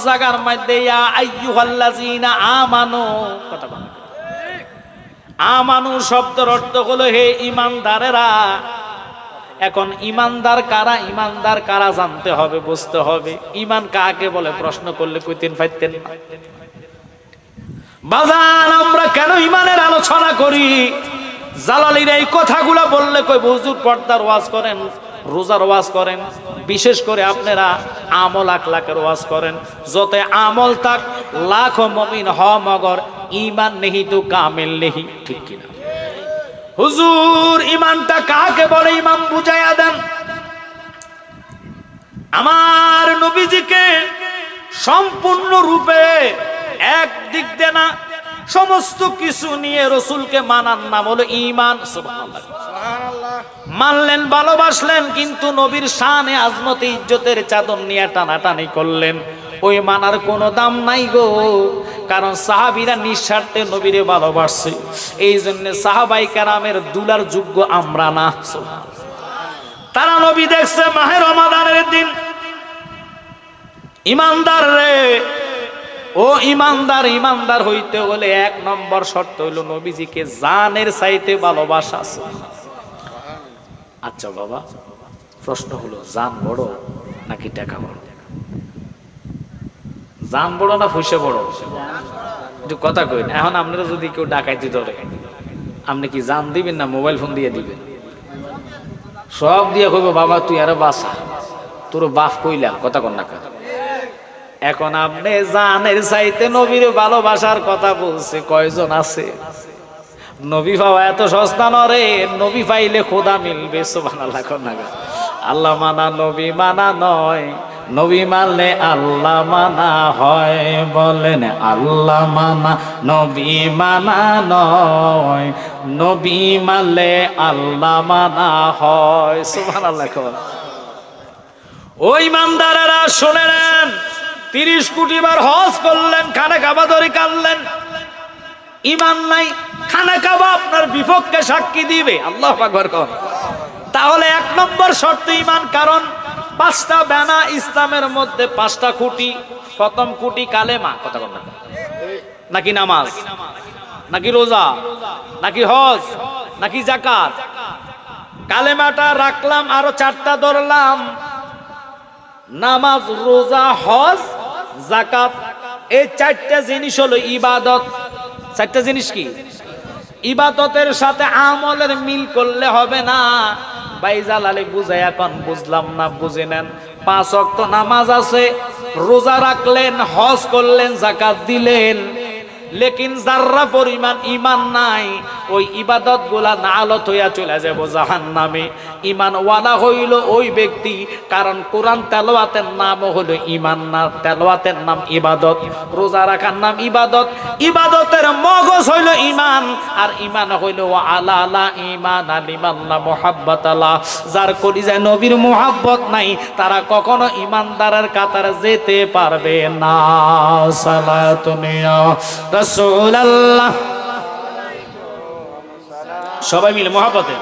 জায়গার মধ্যে ইয়া আইয়ুহাল্লাযীনা আমানু কথা বলে। আমানু শব্দের অর্থ হলো হে ঈমানদারেরা। এখন ঈমানদার কারা জানতে হবে, বুঝতে হবে। ঈমান কাকে বলে প্রশ্ন করলে কইতেন পাইতেন না। বাজান আমরা কেন ঈমানের আলোচনা করি? জালালীর এই কথাগুলো বললে কই হুজুর পর্দার ওয়াজ করেন, রোজার ওয়াজ করেন, বিশেষ করে আপনারা আমল আখলাকের ওয়াজ করেন। যত আমল তাক লাখ মুমিন হ মগর ঈমান নেহি তো কামিল নেহি, ঠিক কিনা? হুজুর ঈমানটা কাকে বলে ইমাম বুঝাইয়া দেন। আমার নবীজিকে সম্পূর্ণ রূপে এক দিক দিয়ে না, সমস্ত কিছু নিয়ে রসুলকে মানার নাম হলো ঈমান। সুবহানাল্লাহ। মানলেন, ভালোবাসলেন, কিন্তু নবীর শানে আজমতে ইজ্জতের চাদর নিয়ে টানাটানি করলেন। ওই মানার কোনো দাম নাই গো, কারণ সাহাবীরা নিঃস্বার্থে নবীরে ভালোবাসছে। এই জন্য সাহাবাই কেরামের দুলার যোগ্য আমরা না। তারা নবী দেখছে মাহে রমাদানের দিন। ইমানদার রে, ও ইমানদার, ইমানদার হইতে হলে এক নম্বর শর্ত হইল নবীজিকে জানের চাইতে ভালোবাসা। আচ্ছা বাবা, প্রশ্ন হলো জান বড় নাকি টাকা বড়? জান বড় না পয়সা বড়? একটু কথা কই না। এখন আপনারা যদি কেউ ডাকাইতি ধরে, আপনি কি জান দিবেন না মোবাইল ফোন দিয়ে দিবেন? সব দিয়ে কইব বাবা তুই আরো বাসা, তোর বাপ কইলা, কথা কন না। এখন আপনি জানের চাইতে নবীর ভালোবাসার কথা বলছে, কয়জন আছে? নবী পাওয়া এত সস্তা নরে, নবী পাইলে খোদা মিলবে। সুবহানাল্লাহ। আল্লাহ মানা নবী মানা নয়, নবী মানলে আল্লাহ মানা হয়। বলেন আল্লাহ মানা নবী মানা নয়, নবী মানলে আল্লাহ মানা হয়। সুবহানাল্লাহ। ওই ইমানদারেরা শুনে নেন, 30 কোটি বার হজ করলেন, খানা কাবা ধরে কাঁদলেন, ঈমান নাই। খানা কাবা আপনার বিপক্ষে সাক্ষী দিবে। আল্লাহু আকবার। তাহলে এক নম্বর শর্ত ঈমান। কারণ 5টা বানা ইসলামের মধ্যে, 5টা খুঁটি। প্রথম খুঁটি কালেমা, কথা বল না, নাকি নামাজ, নাকি রোজা, নাকি হজ, নাকি যাকাত? কালেমাটা রাখলাম, আরো 4টা ধরলাম, নামাজ, রোজা, হজ, যাকাত। এই 4টা জিনিস হলো ইবাদত। 4টা জিনিস কি? ইবাদতের সাথে আমলের মিল করলে হবে না। বাইজালালে বুঝাই, এখন বুঝলাম না, বুঝে নেন। 5 ওয়াক্ত নামাজ আছে, রোজা রাখলেন, হজ করলেন, যাকাত দিলেন, লেকিন যাররা পরিমাণ ঈমান নাই, ওই ইবাদত গুলা নালত হইয়া চলে যাব জাহান্নামে। ঈমান ওয়ালা হইল ওই ব্যক্তি, কারণ কোরআন তেলাওয়াতের নাম হলো ঈমান না, তেলাওয়াতের নাম ইবাদত। রোজা রাখার নাম ইবাদত, ইবাদতের মগজ হইল ঈমান, আর ঈমান হইল আলা আলা ঈমান আলিমাল্লা মুহাব্বত আল্লাহ। যার কলিজায় নবীর মুহাব্বত নাই, তারা কখনো ঈমানদারের কাতারে যেতে পারবে না। সালাতুন ইয়া রাসূলুল্লাহ। সবাই মিলে মুহাব্বতে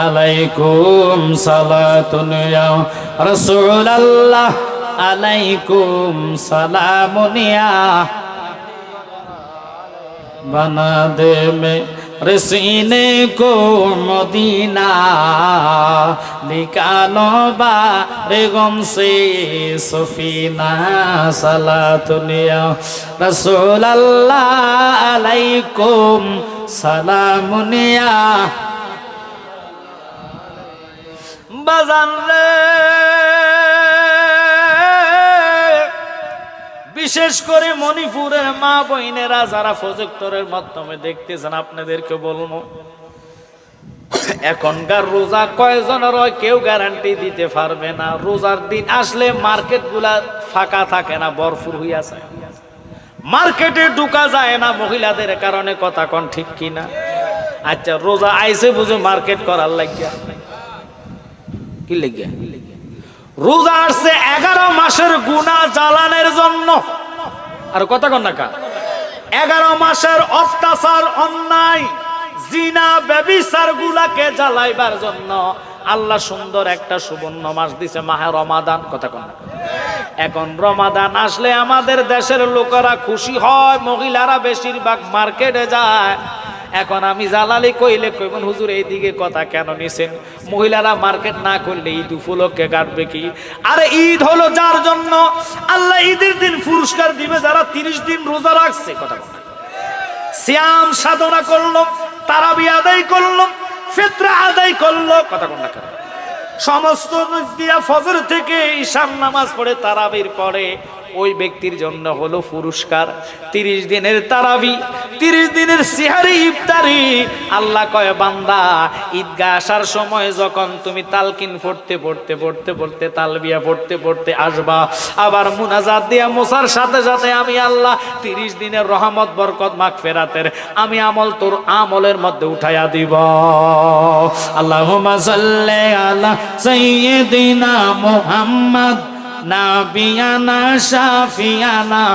আলাইকুম সালাতুন ইয়া রাসূলুল্লাহ, আলাইকুম সালামুন ইয়া बना दे मेरे सीने को मदीना, निकालो बारे गम से सफीना। सलातुन या रसूल अल्लाह, अलैकुम सलामुन या बाजान रे। বিশেষ করে মণিপুরের মা বোনেরা যারা প্রজেক্টরের মাধ্যমে দেখতেছেন, আপনাদেরকে বলবো, এখনকার রোজা কয়জনের হয় কেউ গ্যারান্টি দিতে পারবে না। রোজার দিন আসলে মার্কেট গুলা ফাঁকা থাকে না, ভরপুর হইয়া যায়, মার্কেটে ঢুকা যায় না মহিলাদের কারণে। কথা কোন ঠিক কিনা? আচ্ছা, রোজা আইসে বুঝে মার্কেট করার লাগিয়া, কি লাগিয়া? রোজা আসছে 11 মাসের গুনাহ জ্বালানোর জন্য। আর কথা কন না কা? 11 মাসের অত্যাচার, অন্যায়, জিনা, ব্যভিচার গুলাকে জ্বালাইবার জন্য আল্লাহ সুন্দর একটা সুবর্ণ মাস দিছে মাহে রমাদান, কথা কোন। এখন রমাদান আসলে আমাদের দেশের লোকেরা খুশি হয়, মহিলারা বেশিরভাগ মার্কেটে যায়। এখন আমি জালালি কইলে কইবেন হুজুর এইদিকে কথা কেন নিছেন? মহিলারা মার্কেট না করলে ঈদ উপলক্ষে কাটবে কি? আরে ঈদ হলো যার জন্য আল্লাহ ঈদের দিন পুরস্কার দিবে যারা 30 দিন রোজা রাখছে, কথা বলে সিয়াম সাধনা করলো, তারাবি আদায় করলো, ফিতরা আদায় করলো, কথা কোন না। সমস্ত দিয়া ফজর থেকে ঈশার নামাজ পড়ে তারাবির পরে ওই ব্যক্তির জন্য হলো পুরস্কার 30 দিনের তারাবি, 30 দিনের সিহারি ইফতারি। আল্লাহ কয় বান্দা ঈদগাহ আসার সময় যখন তুমি তালকিন পড়তে পড়তে পড়তে পড়তে তালবিয়া পড়তে পড়তে আসবা, আবার মুনাজাত দিয়া মোসার সাথে সাথে আমি আল্লাহ 30 দিনের রহমত বরকত মাগফিরাতের আমি আমল তোর আমলের মধ্যে উঠাইয়া দিব। আল্লাহুম্মা সাল্লি আলা সাইয়্যিদিনা মুহাম্মদ নাবিয়ানা শাফিয়ানা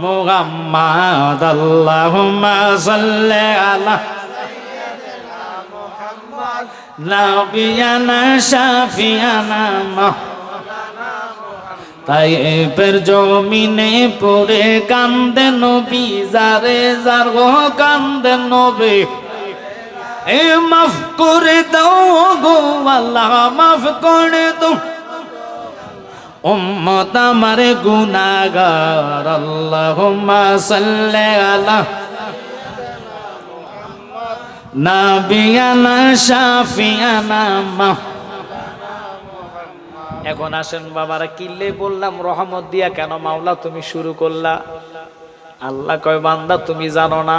মুহাম্মদ। আল্লাহুম্মা সাল্লি আলা সাইয়্যিদিনা মুহাম্মদ নাবিয়ানা শাফিয়ানা মাওলানা মুহাম্মদ। তাইয়ের জমিনে পড়ে কান্দে নবী, যারে যার গো কান্দে নবী, এ মাফ করে দাও গো আল্লাহ, মাফ করে দাও উম্মত আমার গুনাহগার। আল্লাহুম্মা সাল্লি আলা নাবিয়ানা শাফিয়ানা মাওলানা মুহাম্মদ। এখন আসেন বাবারা, কিল্লে বললাম রহমত দিয়া কেন মাওলা তুমি শুরু করলা? আল্লাহ কয় বান্দা তুমি জানো না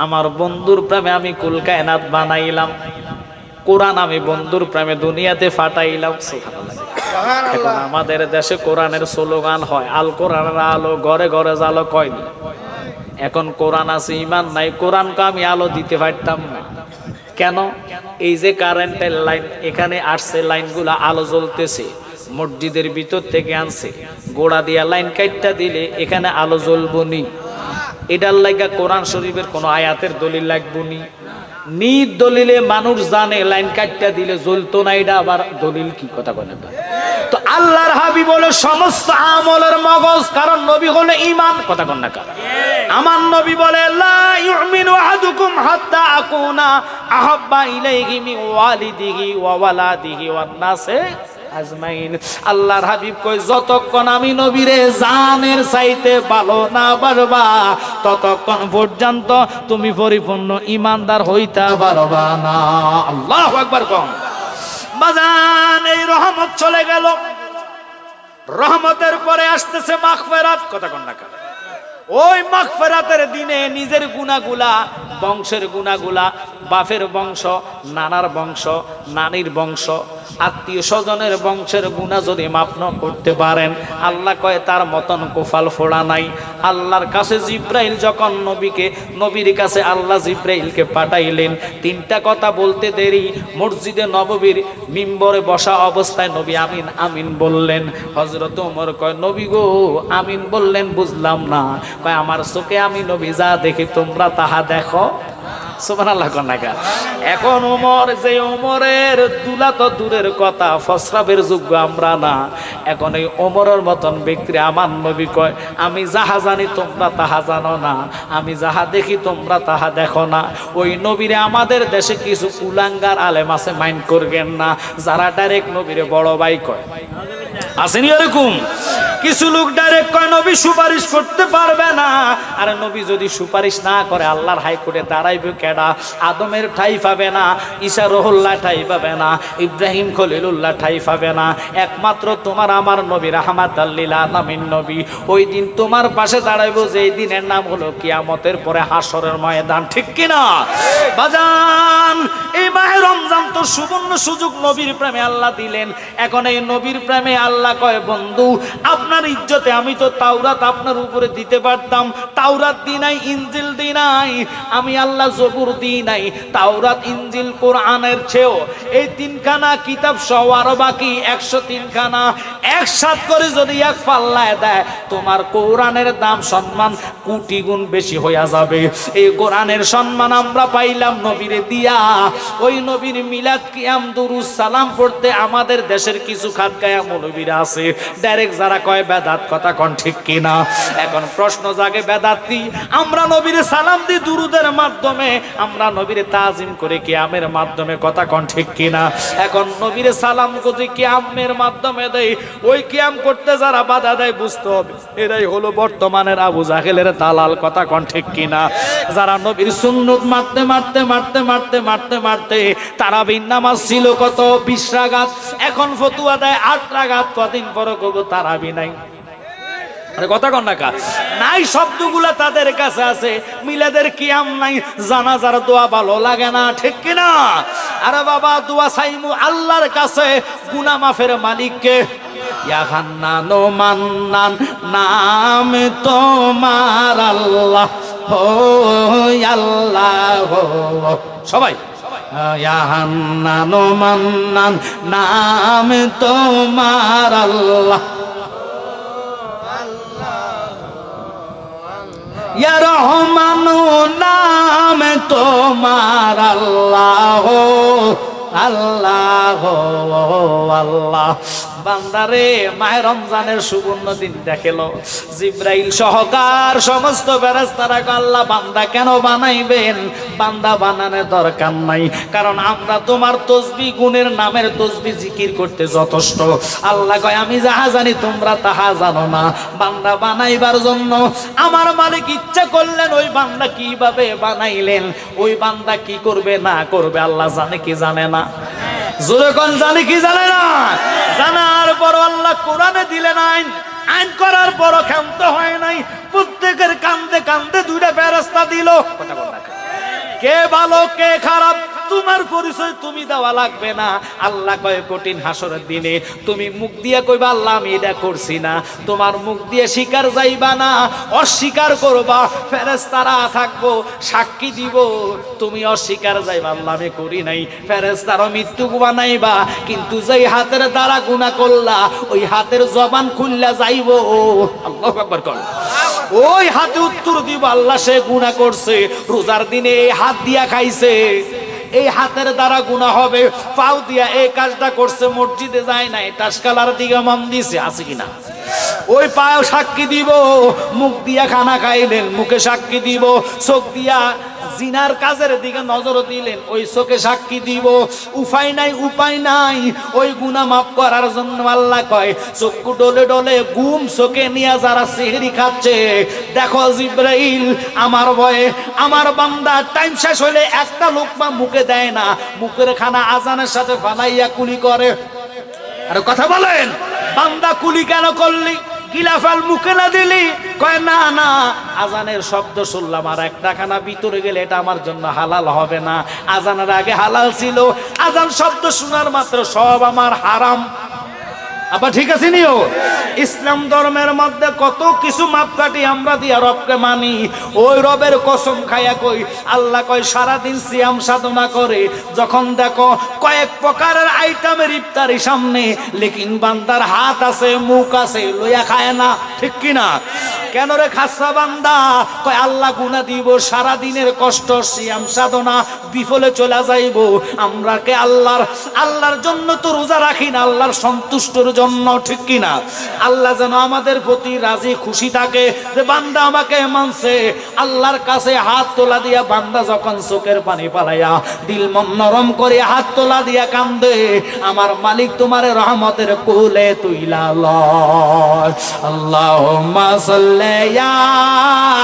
আমার বন্ধুর প্রেমে আমি কুল কায়নাত বানাইলাম, কোরআন আমি বন্ধুর প্রেমে দুনিয়াতে ফাটাইলাম। সুবহানাল্লাহ। এখন আমাদের দেশে কোরআনের স্লোগান হয় আল কোরআনের আলো ঘরে ঘরে জালো, কয়নি? এখন কোরআন আছে ইমান নাই, কোরআনকে আমি আলো দিতে পারতাম না। কেন? এই যে কারেন্টের লাইন এখানে আসছে, লাইনগুলো আলো জ্বলতেছে, মসজিদের ভিতর থেকে আনছে, গোড়া দিয়া লাইন কাটটা দিলে এখানে আলো জ্বলবো নি? এটার লাগা কোরআন শরীফের কোন আয়াতের দলিল লাগবো নি? নিজ দলিলে মানুষ জানে লাইন কাটটা দিলে জ্বলতো না, এটা আবার দলিল কি? কথা বলে তো আল্লাহর হাবিব হলো সমস্ত আমলের মগজ, কারণ নবী হলো ঈমান, কথা কন না। আমার নবী বলে লা ইউমিনু আহাদুকুম হাত্তা আকুনা আহাব্বা ইলাইহি মিন ওয়ালিদিহি ওয়া ওয়ালাদিহি ওয়ান নাসি আজমাইন। আল্লাহর হাবিব কই যতক্ষণ আমি নবীরে জানের চাইতে ভালো না বাসবা ততক্ষণ পর্যন্ত তুমি পরিপূর্ণ ঈমানদার হইতে পারবা না। আল্লাহু আকবার। কম বাজান, এই রহমত চলে গেল, রহমতের পরে আসতেছে মাগফিরাত, কথা কন না। ওই মাগফিরাতের দিনে নিজের গুনাহগুলা, বংশের গুনাহগুলা, বাপের বংশ, নানার বংশ, নানির বংশ, আত্মীয় স্বজনের বংশের গুনাহ যদি মাফ না করতে পারেন, আল্লাহ কয় তার মতন কোফাল ফোড়া নাই। আল্লাহর কাছে জিব্রাইল যখন নবীর কাছে আল্লাহ জিব্রাইলকে পাঠাইলেন, 3টা কথা বলতে দেরি মসজিদে নববীর মিম্বরে বসা অবস্থায় নবী আমিন আমিন বললেন। হযরত ওমর কয় নবী গো আমিন বললেন বুঝলাম না। কয় আমার চোখে আমি নবী যা দেখি তোমরা তাহা দেখো। সুবহানাল্লাহ। এখন ওমর, যে ওমরের দুলা তো দূরের কথা, ফসরাবের যোগ্য আমরা না। এখন এই ওমরের মতন ব্যক্তি আমার নবী কয় আমি যাহা জানি তোমরা তাহা জানো না, আমি যাহা দেখি তোমরা তাহা দেখো না। ওই নবীরে আমাদের দেশে কিছু কুলাঙ্গার আলেম আছে, মাইন্ড করবেন না, যারা ডাইরেক্ট নবীরে বড় ভাই কয়। আসেনি এরকম কিছু লোক ডাইরেক্ট কয় নবী সুপারিশ করতে পারবে না। আর নবী যদি সুপারিশ না করে আল্লাহর হাইকোর্টে দাঁড়াইবে কেডা? আদমের ঠাই পাবে না, ঈসা রুহুল্লাহ ঠাই পাবে না, ইব্রাহিম খলিলুল্লাহ ঠাই পাবে না, একমাত্র তোমার আমার নবী রাহমাতাল লিল আলামিন নবী। ওই দিন তোমার পাশে দাঁড়াইবো, যেই দিনের নাম হলো কিয়ামতের পরে হাসরের ময়দান, ঠিক কিনা বাজান? এই মাহে রমজান তো সুবর্ণ সুযোগ নবীর প্রেমে আল্লাহ দিলেন। এখন এই নবীর প্রেমে আল্লাহ কয় বন্ধু আপনার আপনার ইজ্জতে আমি তো তাওরাত আপনার উপরে দিতে পারতাম, তাওরাত দি নাই, ইনজিল দি নাই, আমি আল্লাহ জবুর দি নাই। তাওরাত, ইনজিল, কোরআনের চেয়েও এই তিনখানা কিতাব সহ আরো বাকি 103 খানা একসাথ করে যদি এক পাল্লায় দেয়, তোমার কোরআনের দাম সম্মান কোটি গুণ বেশি হইয়া যাবে। এই কোরআনের সম্মান আমরা পাইলাম নবীরে দিয়া। ওই নবীর মিলাদ, কিয়াম, দুরুদ, সালাম পড়তে আমাদের দেশের কিছু খাতগায়া মৌলবীরা আছে ডাইরেক্ট যারা কয় বেদাত, কথা কোন ঠিক কিনা? এখন প্রশ্ন জাগে বেদাত কি? আমরা নবীরে সালাম দিই দুরুদের মাধ্যমে, আমরা নবীরে তাজিম করে কিয়ামের মাধ্যমে, কথা কোন ঠিক কিনা? এখন নবীরে সালাম যদি কিয়ামের মাধ্যমে দেই, ওই কিয়াম করতে যারা বাধা দেয় বুঝতে হবে এরাই হলো বর্তমানের আবু জাহেলের দালাল, কথা কোন ঠিক কিনা? যারা নবীর সুন্নত মারতে মারতে মারতে মারতে মারতে মারতে তারাবির নামাজ ছিল কত 20 রাকাত, এখন ফতুয়া দেয় 8 রাকাত, কদিন পরে কব তারাবি নাই। আরে কথা কন না কা নাই, শব্দগুলা তাদের কাছে আছে। মিলাদের কিয়াম নাই, জানাজার দোয়া ভালো লাগে না, ঠিক কিনা? আরে বাবা দোয়া চাইমু আল্লাহর কাছে, গুনাহ মাফের মালিককে। ইয়া হান্নান ও মান্নান নাম তোমার আল্লাহ, ও আল্লাহ হো। সবাই ইয়া হান্নান ও মান্নান নাম তোমার আল্লাহ, ইয়া রহমানু নাম তোমার আল্লাহ, আল্লাহ আল্লাহ। বান্দারে মাহে রমজানের সুবর্ণ দিন দেখেলো, জিব্রাইল সহকার সমস্ত ফেরেশতারা আল্লাহ বান্দা কেন বানাইবেন? বান্দা বানানোর দরকার নাই, কারণ আমরা তোমার তসবিহ গুণের নামের তসবিহ জিকির করতে যথেষ্ট। আল্লাহ কয় আমি যাহা জানি তোমরা তাহা জানো না। বান্দা বানাইবার জন্য আমার মালিক ইচ্ছা করলেন, ওই বান্দা কিভাবে বানাইলেন, ওই বান্দা কি করবে না করবে আল্লাহ জানে কি জানে না? জোরে কোন জানে কি জানে না? জানার পর আল্লাহ কোরআনে দিলেন আইন, আইন করার পর ক্ষান্ত হয় নাই, প্রত্যেকের কান্দে কান্দে 2টা ফেরেশতা দিল। কে ভালো কে খারাপ তোমার পরিচয় তুমি দেওয়া লাগবে না। আল্লাহ কয় কঠিন হাসরের দিনে তুমি মুখ দিয়ে কইবা আল্লাহ আমি এটা করছি না, তোমার মুখ দিয়ে স্বীকার যাইবা না, অস্বীকার করবা, ফেরেশতারা থাকবো সাক্ষী দিব, তুমি অস্বীকার যাইবা আল্লাহ আমি করি নাই, ফেরেশতারা মৃত্যু বানাইবা, কিন্তু যেই হাতের দ্বারা গুনাহ করলা ওই হাতের জবান খুললা যাইবো। আল্লাহু আকবার কর। ওই হাতে উত্তর দিব আল্লাহ সে গুনাহ করছে, রোজার দিনে এই হাত দিয়া খাইছে, এই হাতের দ্বারা গুনাহ হবে, পাও দিয়া এই কাজটা করছে, মসজিদে যায় নাই, টাসকালার দিকে মন দিছে, আছে কিনা? ওই পাও সাক্ষী দিব, মুখ দিয়া খানা খাইলেন মুখে সাক্ষী দিব, চোখ দিয়া জিনার কাজের দিকে নজর দিলেন ওই চোখে সাক্ষী দিব। উপায় নাই, উপায় নাই, ওই গুনাহ মাফ করার জন্য আল্লাহ কয় চক্ষু ডলে ডলে ঘুম চোখে নিয়ে যারা সেহরি খাচ্ছে, দেখো জিব্রাইল আমার ভয়ে আমার বান্দা টাইম শেষ হলে একটা লোকমা মুখে দেয় না, মুখের খানা আজানের সাথে ফালাইয়া কুলি করে। আর কথা বলেন বান্দা কুলি কেন করলি, গিলাফাল মুখে না দিলি? কয় না না, আজানের শব্দ শুনলাম আর একটা খানা ভিতরে গেলে এটা আমার জন্য হালাল হবে না, আজানের আগে হালাল ছিল, আজান শব্দ শোনার মাত্র সব আমার হারাম। আবার ঠিক আছে নিও, ইসলাম ধর্মের মধ্যে কত কিছু মাপকাঠি আমরা দিয়া রবকে মানি, ওই রবের কসম খাইয়া কই আল্লাহ কয় সারাদিন সিয়াম সাধনা করে, যখন দেখো কয়েক প্রকারের আইটেমের ইফতারি সামনে, লেকিন বান্দার হাত আছে মুখ আছে লইয়া খায় না, ঠিক কিনা? কেন রে খাসা বান্দা? কয় আল্লাহ গুনাহ দিব, সারা দিনের কষ্ট সিয়াম সাধনা বিফলে চলে যাইব। আমরা কে আল্লাহর জন্য তো রোজা রাখি না, আল্লাহর সন্তুষ্টর জন্য, ঠিক কিনা? আল্লাহ যেন আমাদের প্রতি রাজি খুশি থাকে যে বান্দা আমাকে মানছে। আল্লাহর কাছে হাত তোলা দিয়া বান্দা যখন চোখের পানি পালাইয়া দিল মন নরম করে হাত তোলা দিয়া কান্দে, আমার মালিক তোমার রহমতের কোলে তুইলা লয়। আল্লাহুম্মা সাল্লি ইয়া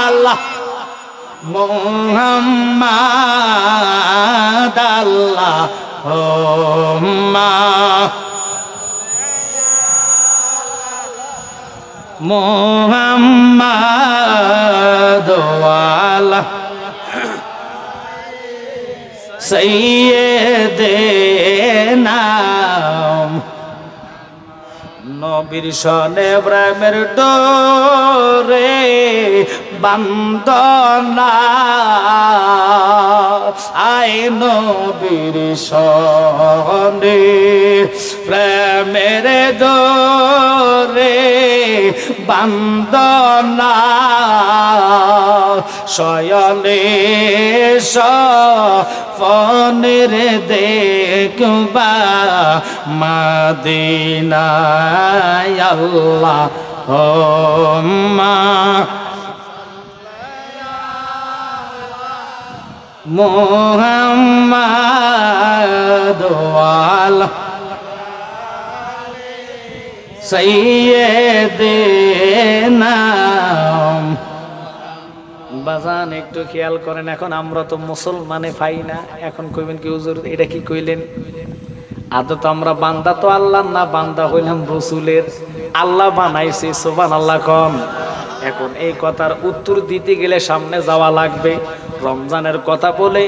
আল্লাহ মুহাম্মাদ আল্লাহুম্মা মুহাম্মাদ ওয়ালা সাইয়্যিদিনা নবীর সনে প্রেমের ডোরে বান্দনা আয় নবীর সনে প্রেমের ডোরে বান্দনা শয়নে সফনের দেখবা মদিনায় আল্লাহুম্মা মুহাম্মাদ ওয়ালা সাইয়্যিদিনা। বাজান একটু খেয়াল করেন, এখন আমরা তো মুসলমানে পাই না। এখন কইবেন কি হুজুর এটা কি কইলেন? আদত আমরা বান্দা তো আল্লাহ না, বান্দা হইলাম রসুলের। আল্লাহ বানাইছে, সুবহানাল্লাহ কোন। এখন এই কথার উত্তর দিতে গেলে সামনে যাওয়া লাগবে। রমজানের কথা বলে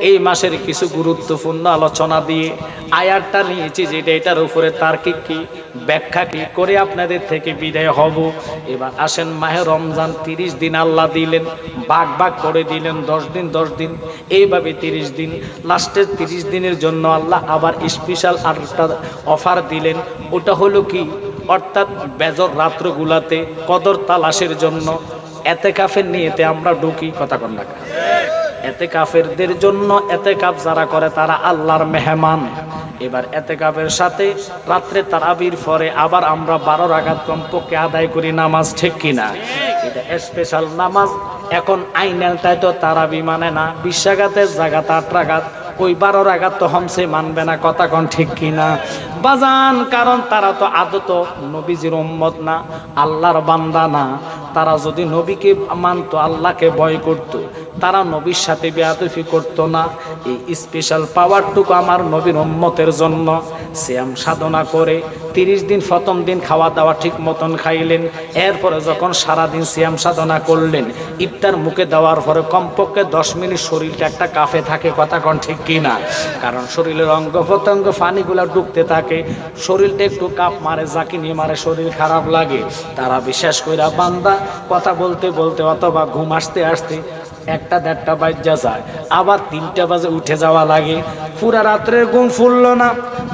এই মাসের কিছু গুরুত্বপূর্ণ আলোচনা দিয়ে আয়াতটা নিয়েছি, যেটা এটার উপরে তার্কিক কি ব্যাখ্যা কি করে আপনাদের থেকে বিদায় হব। এবার আসেন, মাহে রমজান 30 দিন আল্লাহ দিলেন, ভাগ ভাগ করে দিলেন 10 দিন 10 দিন, এইভাবে 30 দিন। লাস্টের 30 দিনের জন্য আল্লাহ আবার স্পেশাল আরেকটা অফার দিলেন। ওটা হলো কি, অর্থাৎ বেজর রাত্রগুলাতে কদর তালাশের জন্য এতেকাফের নিয়েতে আমরা ঢুকি। কথা কন না? এতেকাফেরদের জন্য, এতেকাফ যারা করে তারা আল্লাহর মেহমান। এবার এতেকাফের সাথে রাত্রে তারাবির পরে আবার আমরা 12 রাকাত কমপক্ষে আদায় করি নামাজ, ঠিক কিনা? এটা স্পেশাল নামাজ। এখন আইনালটাই তো তারাবি মানে না, 20 রাকাতের জায়গাতে 8 রাকাত, ওই 12 রাকাত তো হামসে মানবে না। কথা কন ঠিক কিনা বাজান? কারণ তারা তো আদত নবীজির উম্মত না, আল্লাহর বান্দা না। তারা যদি নবীকে মানতো, আল্লাহকে ভয় করত, তারা নবীর সাথে বেয়াদবি করতো না। এই স্পেশাল পাওয়ারটুকু আমার নবীর উম্মতের জন্য। সিয়াম সাধনা করে 30 দিন প্রথম দিন খাওয়া দাওয়া ঠিক মতন খাইলেন। এরপরে যখন সারাদিন সিয়াম সাধনা করলেন, ইফতার মুখে দেওয়ার পরে কমপক্ষে 10 মিনিট শরীরটা একটা কাফে থাকে। কথা কন ঠিক কিনা? কারণ শরীরের অঙ্গ প্রত্যঙ্গ পানিগুলা ঢুকতে থাকে, শরীরটা একটু কাপ মারে, জাকিনি মারে, শরীর খারাপ লাগে। তারা বিশেষ করে বান্দা কথা বলতে বলতে অথবা ঘুম আসতে আসতে 1-1.5 বাজে যায়, আবার 3টা বাজে উঠে যাওয়া লাগে। পুরা রাত্রের ঘুম ফুললো না,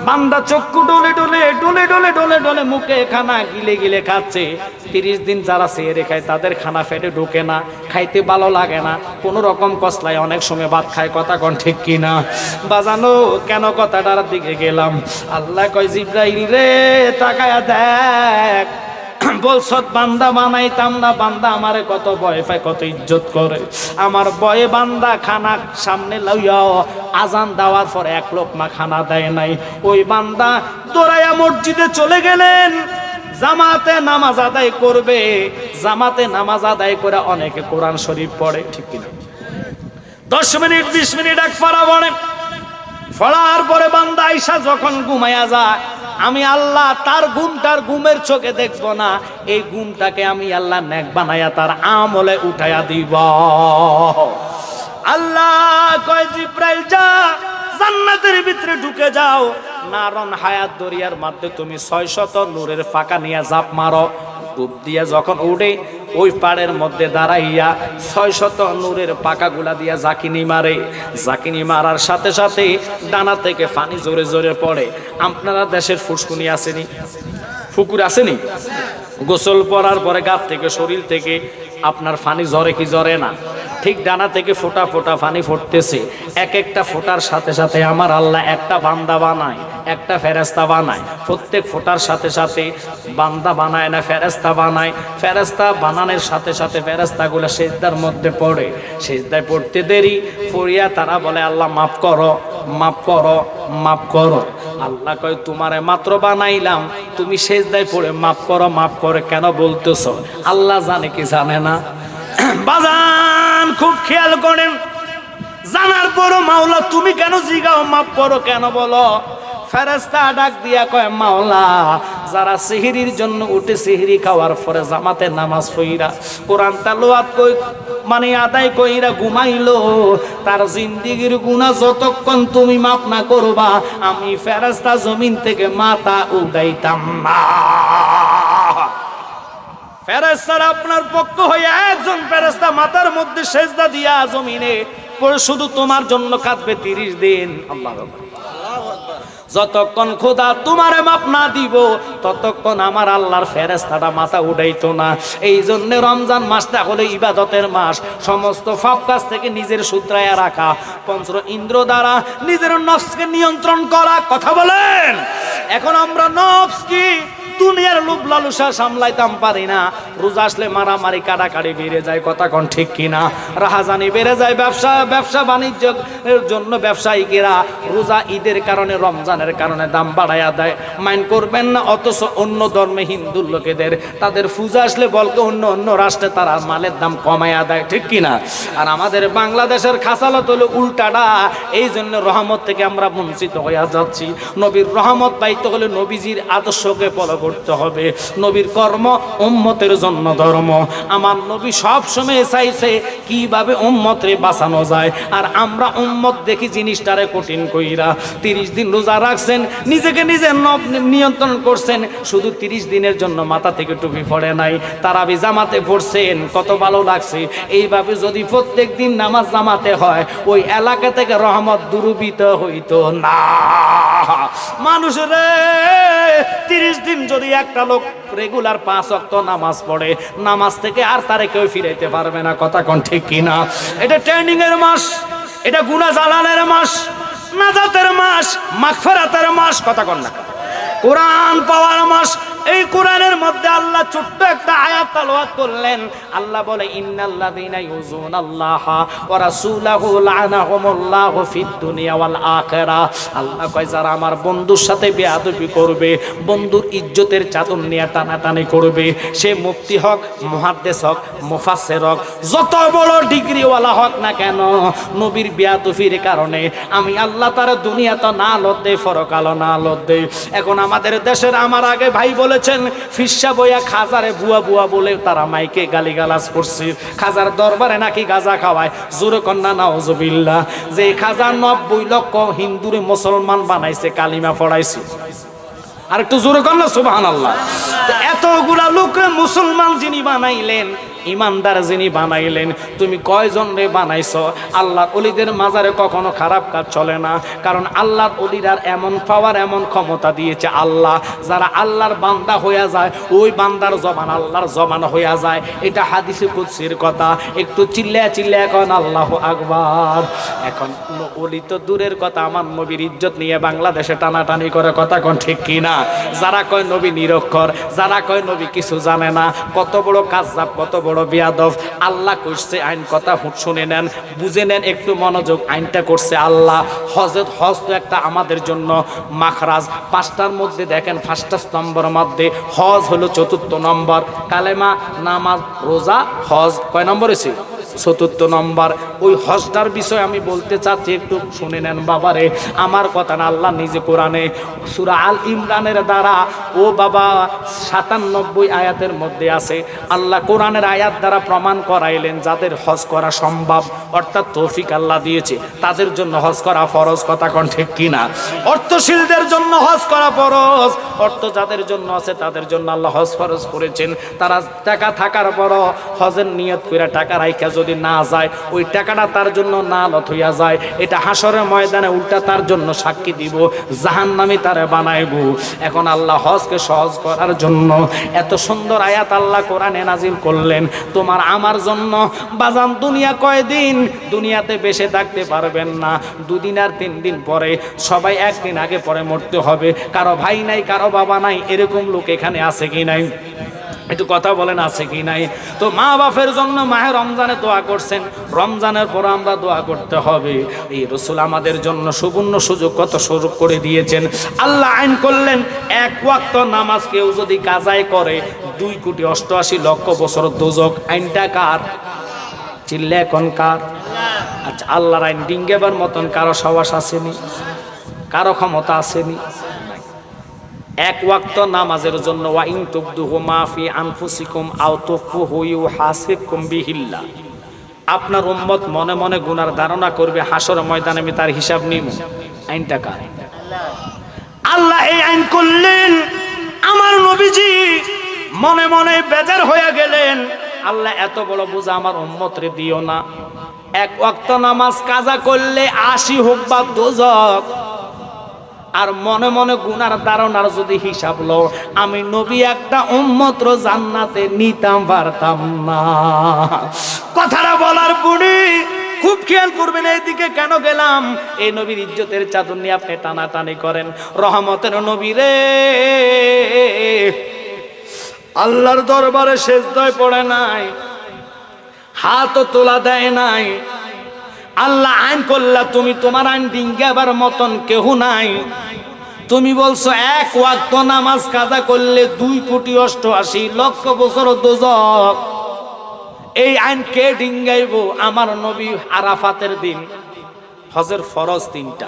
বান্দা চক্ষু ডলে ডলে ডলে ডলে ডলে ডলে মুখে খানা গিলে গিলে খাচ্ছে। 30 দিন যারা সেরে খায় তাদের খানা পেটে ঢোকে না, খাইতে ভালো লাগে না, কোনো রকম কসলায় অনেক সময় ভাত খায়। কথা কন ঠিক কিনা বাজানো? কেন কথাটার দিকে গেলাম? আল্লাহ কয় জিব্রাইল রে তাকায়া দেখ, বলছত বান্দা বানাইতাম না, বান্দা আমারে কত ভয় পায়, কত ইজ্জত করে। আমার ভয়ে বান্দা খানা সামনে লইয়াও আজান দেওয়ার পর 1 লোকমা খানা দেয় নাই। ওই বান্দা দৌড়াইয়া মসজিদে চলে গেলেন, জামাতে নামাজ আদায় করবে। জামাতে নামাজ আদায় করে অনেকে কোরআন শরীফ পড়ে, ঠিক কিনা? 10 মিনিট 20 মিনিট এক ফাড়া পড়ে। ফড়ার পরে বান্দা আইসা যখন ঘুমাইয়া যায়, আমি আল্লাহ তার ঘুমটার ঘুমের চোখে দেখব না, এই ঘুমটাকে আমি আল্লাহ নেক বানায়া তার আমলে উঠাইয়া দিব। আল্লাহ কয় জিব্রাইল যা, জান্নাতের ভিতরে ঢুকে যাও, নারন হায়াত দরিয়ার মধ্যে তুমি 600 নূরের ফাঁকা নিয়ে জাপ মারো। ডুব দিয়া যখন উঠে ওই পাড়ের মধ্যে দাঁড়াইয়া 600 নূরের পাকাগুলা দিয়া জাকিনি মারে। জাকিনি মারার সাথে সাথে ডানা থেকে পানি জোরে জোরে পড়ে। আপনারা দেশের ফুসকুনি আসেনি, পুকুর আসেনি? গোসল করার পরে গাছ থেকে শরীর থেকে আপনার পানি ঝরে কি ঝরে না? ঠিক ডানা থেকে ফোঁটা ফোঁটা পানি ফুটতেছে। এক একটা ফোঁটার সাথে সাথে আমার আল্লাহ একটা বান্দা বানায়, একটা ফেরেস্তা বানায়। প্রত্যেক ফোঁটার সাথে সাথে বান্দা বানায় না, ফেরেস্তা বানায়। ফেরেস্তা বানানোর সাথে সাথে ফেরেস্তাগুলো সেজদার মধ্যে পড়ে। সেজদায় পড়তে দেরি পড়িয়া তারা বলে আল্লাহ মাফ করো, মাফ করো, মাফ করো। আল্লাহ কয় তোমারে মাত্র বানাইলাম, তুমি সেজদায় পড়ে মাফ করো মাফ করে কেন বলতেছ? আল্লাহ জানে কি জানে না? বাজান খুব খেয়াল করেন, জানার পরও মাওলা তুমি কেন জিগাও মাফ করো কেন বলো? ফেরেশতা ডাক দিয়া কয় মাওলা, যারা সিহরির জন্য উঠে সিহরি খাওয়ার পরে জামাতে নামাজ পড়িরা কোরআন তেলাওয়াত কই মানে আদায় কইরা ঘুমাইলো, তার জিন্দেগির গুনাহ যতক্ষণ তুমি মাফ না করবা আমি ফেরেশতা জমিন থেকে মাথা উঠাইতাম না। ফেরেশতারা আপনার পক্ষ হয়ে একজন ফেরেশতা মাথার মধ্যে সেজদা দিয়া জমিনে পড়ে শুধু তোমার জন্য কাঁদবে 30 দিন। আল্লাহু আকবার। যতক্ষণ খোদা তোমারে মাপ না দিব ততক্ষণ আমার আল্লাহর ফেরেশতাটা মাথা উঠাইতো না। এই জন্য রমজান মাসটা হলো ইবাদতের মাস। সমস্ত পাপ কাজ থেকে নিজের শুধরায়া রাখা, পঞ্চ ইন্দ্র দ্বারা নিজের নফসকে নিয়ন্ত্রণ করা। কথা বলেন। এখন আমরা নফস কি দুনিয়ার লোভ লালসা সামলাইতাম পারি না। রোজা আসলে মারামারি কাটাকাটি বেড়ে যায়। কথা কোন ঠিক কিনা? রাহাজানি বেড়ে যায়। ব্যবসা বাণিজ্যের জন্য ব্যবসায়ীরা রোজা ঈদের কারণে রমজানের কারণে দাম বাড়াইয়া দেয়। মাইন্ড করবেন না। অথচ অন্য ধর্মে হিন্দু লোকেদের তাদের পূজা আসলে বলকে অন্য রাষ্ট্রে তারা মালের দাম কমাইয়া দেয়। ঠিক কিনা? আর আমাদের বাংলাদেশের খাসালত হলো উল্টাটা। এই জন্য রহমত থেকে আমরা বঞ্চিত হইয়া যাচ্ছি। নবীর রহমত পাইতে হলে নবীজির আদর্শকে ফলো করতে হবে। নবীর কর্ম উম্মতের জন্য ধর্ম। আমার নবী সব সময় চাইছে কিভাবে উম্মতরে বাঁচানো যায়। আর আমরা উম্মত দেখি জিনিসটারে কঠিন কইরা 30 দিন রোজা রাখছেন, নিজেকে নিজে নিয়ন্ত্রণ করছেন। শুধু 30 দিনের জন্য মাথা থেকে টুপি পড়ে নাই, তারাবি জামাতে পড়ছেন। কত ভালো লাগছে। এইভাবে যদি প্রত্যেক দিন নামাজ জামাতে হয় ওই এলাকা থেকে রহমত দুরবিত হইতো না। মানুষের 30 দিন যদি একটা লোক রেগুলার 5 ওয়াক্ত নামাজ পড়ে, নামাজ থেকে আর তারে কেউ ফিরাইতে পারবে না। কথা কোন ঠিক কিনা? এটা ট্রেনিং এর মাস, এটা গুনাহ জালালের মাস, নাজাতের মাস, মাগফিরাতের মাস। কথা কোন না? কোরআন পাওয়ার মাস। এই কোরআনের মধ্যে আল্লাহ ছোট্ট একটা আয়াত তেলাওয়াত করলেন। আল্লাহ বলে ইন্নাল্লাযীনা ইউযুনাল্লাহা ওয়া রাসূলাহু লা'নাহুমুল্লাহু ফিদ দুনিয়া ওয়াল আখিরাহ। আল্লাহ কয় যারা আমার বন্ধুর সাথে বেয়াদবি করবে, বন্ধুর ইজ্জতের চাদর নিয়ে টানাটানি করবে, সে মুফতি হোক, মুহাদ্দিস হোক, মুফাসসির হোক, যত বড় ডিগ্রিওয়ালা হোক না কেন, নবীর বেয়াদবির কারণে আমি আল্লাহ তার দুনিয়াতে না লদ্দে পরকালও না লদ্দে। এখন আমাদের দেশের আমার আগে ভাই বলেছেন ফিরসা বইয়া খাজারে বুয়া বুয়া বলে তারা মাইকে গালিগালাজ করছে। খাজার দরবারে নাকি গাঁজা খাওয়ায়। জোরে কন্যা নাউজুবিল্লাহ। যে খাজা 90 লক্ষ হিন্দুরে মুসলমান বানাইছে, কালিমা পড়াইছে। আর একটু জোরে কন্যা সুবহানাল্লাহ। এতগুলা লোক মুসলমান যিনি বানাইলেন, ইমানদার যিনি বানাইলেন, তুমি কয়জন রে বানাইছো? আল্লাহর ওলিদের মাজারে কখনো খারাপ কাজ চলে না। কারণ আল্লাহর ওলিরার এমন পাওয়ার, এমন ক্ষমতা দিয়েছে আল্লাহ। যারা আল্লাহর বান্দা হইয়া যায় ওই বান্দার জবান আল্লাহর জবান হইয়া যায়। এটা হাদিসে কুদসির কথা। একটু চিল্লায়া কোন আল্লাহু আকবার। এখন কোন ওলি তো দূরের কথা, আমার নবীর ইজ্জত নিয়ে বাংলাদেশে টানাটানি করে। কথা কোন ঠিক কিনা? যারা কয় নবী নিরক্ষর, যারা কয় নবী কিছু জানে না, কত বড় কাযযাব, কত বড় বিয়াদব। আল্লাহ কইছে আইন, কথা শুনে নেন, বুঝে নেন, একটু মনোযোগ। আইনটা করছে আল্লাহ। হজ তো একটা আমাদের জন্য মাখরাজ। 5টার মধ্যে দেখেন 5টা স্তম্ভের মধ্যে হজ হলো 4র্থ নম্বর। কালেমা, নামাজ, রোজা, হজ কয় নম্বর হয়েছে? 4র্থ নম্বর। ওই হজটার বিষয় আমি বলতে চাচ্ছি, একটু শুনে নেন বাবারে। আমার কথা না, আল্লাহ নিজে কোরআনে সূরা আল ইমরানের দ্বারা ও বাবা 97 আয়াতের মধ্যে আছে। আল্লাহ কোরআনের আয়াত দ্বারা প্রমাণ করাইলেন যাদের হজ করা সম্ভব, অর্থাৎ তৌফিক আল্লাহ দিয়েছে, তাদের জন্য হজ করা ফরজ। কথা কোন ঠিক কিনা? অর্থশীলদের জন্য হজ করা ফরজ। অর্থ যাদের জন্য আছে তাদের জন্য আল্লাহ হজ ফরজ করেছেন। তারা টাকা থাকার পরও হজের নিয়ত করে টাকা রাইখা যদি না যায়, ওই টাকাটা তার জন্য নালত হইয়া যায়। এটা হাসরের ময়দানে উল্টা তার জন্য সাক্ষী দিব, জাহান্নামী তারে বানাইব। এখন আল্লাহ হজকে সহজ করার জন্য এত সুন্দর আয়াত আল্লাহ কোরআনে নাজিল করলেন তোমার আমার জন্য। বাজান দুনিয়া কয়দিন? দুনিয়াতে বেশি থাকতে পারবেন না। 2 দিন আর 3 দিন পরে সবাই 1 দিন আগে পরে মরতে হবে। কারো ভাই নাই, কারো বাবা নাই, এরকম লোক এখানে আছে কি নাই? একটু কথা বলেন, আছে কি নাই? তো মা বাপের জন্য মাহে রমজানে দোয়া করছেন, রমজানের পর আমরা দোয়া করতে হবে। এই রাসূল আমাদের জন্য সুবর্ণ সুযোগ কত সুযোগ করে দিয়েছেন। আল্লাহ আইন করলেন 1 ওয়াক্ত নামাজ কেউ যদি কাজায় করে 2,88,00,000 বছর দোজক। আইনটা কার? চিল্লে এখন কার? আচ্ছা, আল্লাহর আইন ডিঙ্গেবার মতন কারো সাহস আসেনি, কারো ক্ষমতা আসেনি। 1 ওয়াক্ত নামাজের জন্য ওয়া ইন তুবদুহু মা ফি আনফুসিকুম আও তুখফুহু ইউহাসিবকুম বিহিল্লাহ। আপনার উম্মত মনে মনে গুনার ধারণা করবে, হাসর ময়দানে আমি তার হিসাব নিব। আইনটা কার? আল্লাহ এই আইন করলেন। আমার নবীজি মনে মনে বেজার হয়ে গেলেন, আল্লাহ এত বড় বোঝা আমার উম্মতরে দিও না। এক ওয়াক্ত নামাজ কাজা করলে 80 হোক বা দোজখ, আর মনে মনে গুনার ধারণার যদি হিসাব লো, আমি নবী একটা উম্মতর জান্নাতে নিতাম পারতাম না। কথাটা বলার পরে খুব খেয়াল করবেন এইদিকে কেন গেলাম। এই নবীর ইজ্জতের চাদর নিয়ে আপনি টানাটানি করেন। রহমতের নবী রে, আল্লাহর দরবারে সেজদায় পড়ে নাই, হাতও তোলা দেয় নাই। আল্লাহ আইন করলা, তুমি তোমার আইন ডিঙ্গাবার মতন কেহ নাই। তুমি বলছো এক ওয়াক্ত নামাজ কাজা করলে 2,88,00,000 বছর দোজখ। এই আইন কে ডিঙ্গাইব? আমার নবী আরাফাতের দিন। হজের ফরজ 3টা।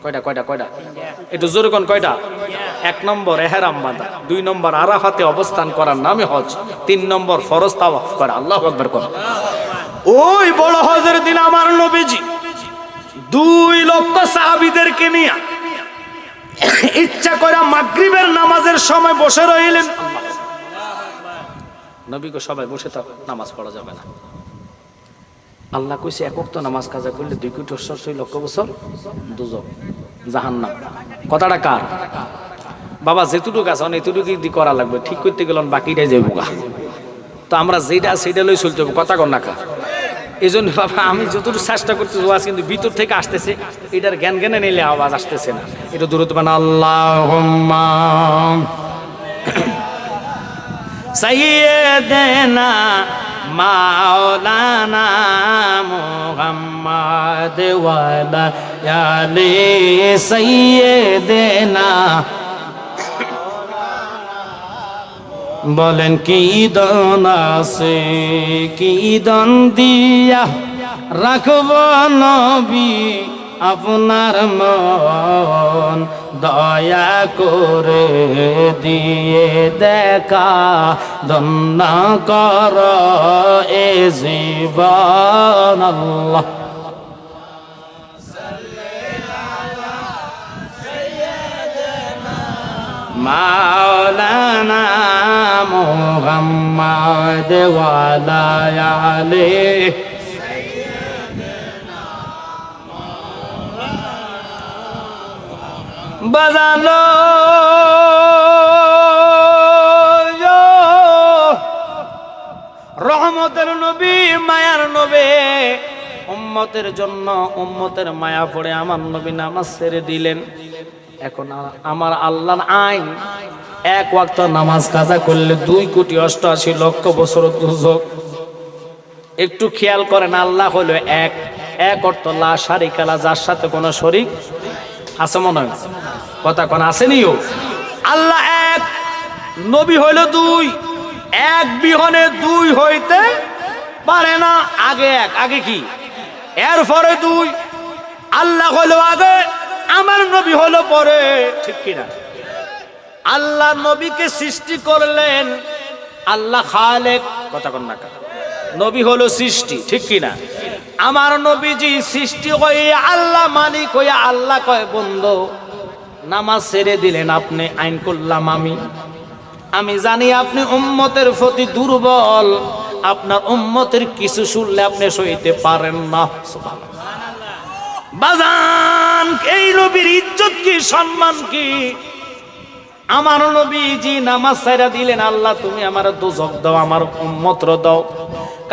কয়টা কয়টা কয়টা? একটু জোরে কোন কয়টা? 1 নম্বর ইহরাম বাঁধা, 2 নম্বর আরাফাতে অবস্থান করার নামে হজ, 3 নম্বর ফরজ তাওয়াফ করা। আল্লাহু আকবার কর। ওই বড় হজের দিন আমার নবীজি 2 লক্ষ সাহাবীদেরকে নিয়ে ইচ্ছা করে মাগরিবের নামাজের সময় বসে রইলেন। নবীকে সবাই বসে থাকো, নামাজ পড়া যাবে না। আল্লাহ কইছে এক ওয়াক্ত নামাজ কাজা করলে 2,88,00,000 বছর দোজখ, জাহান্নাম। কথাটা কার? বাবা যেটুকু আছে এতটুকু দি করা লাগবে, ঠিক করতে গেলেন বাকিটাই যাবো গা। তো আমরা যেটা সেটা লই চলতে হবে, কথা কর না কা। এই জন্য বাবা আমি যতটুকু চেষ্টা করতেছি আওয়াজ কিন্তু ভিতর থেকে আসতেছে, এটার জ্ঞান জ্ঞানে নিলে আওয়াজ আসতেছে না। এটা দূরত্ব বানা। আল্লাহুম্মা সাইয়্যিদানা মাওলানা মুহাম্মদ ওয়া আলা আলি সাইয়্যিদানা। বলেন কি দন আছে, কি দন দিয়া রাখব নবী আপনার মন, দয়া করে দিয়ে দেখা দন্ন কর এ জীবন। আল্লাহ মাওলানা মুহাম্মদ ওয়া আলা আলিহি বাজালো রহমতের নবী, মায়ার নবী। উম্মতের জন্য উম্মতের মায়া পড়ে আমার নবী নামাজ ছেড়ে দিলেন। এখন আমার আল্লাহর আইন, এক ওয়াক্ত নামাজ কাজা করলে 2,88,00,000 বছর দোজখ। একটু খেয়াল করেন, আল্লাহ হলো এক অর্থ লা শারিকা লাহু, যার সাথে কোনো শরীক আছে মনে হয়? কথা কোন আসেনিও? আল্লাহ এক, নবী হইল 2, এক বিহনে 2 হইতে পারে না। আগে এক, আগে কি? এরপরে 2। আল্লাহ হলো আগে, আমার নবী হলো পরে, ঠিক কিনা? আল্লাহ নবীকে সৃষ্টি করলেন, আল্লাহ খালেক, কথা কোন না? নবী হলো সৃষ্টি, ঠিক কিনা? আমার নবীজি সৃষ্টি হয়ে আল্লাহ মালিক হয়ে আল্লাহ কয় বন্ধু নামাজ ছেড়ে দিলেন আপনি, আইন করলাম আমি জানি আপনি উম্মতের প্রতি দুর্বল, আপনার উম্মতের কিছু শুনলে আপনি সইতে পারেন না। বাজান এই নবীর ইজ্জত কি, সম্মান কি? আমার নবীজি নামাজ ছাইরা দিলেন, আল্লাহ তুমি আমার দোজখ দাও, আমার উম্মতর দাও।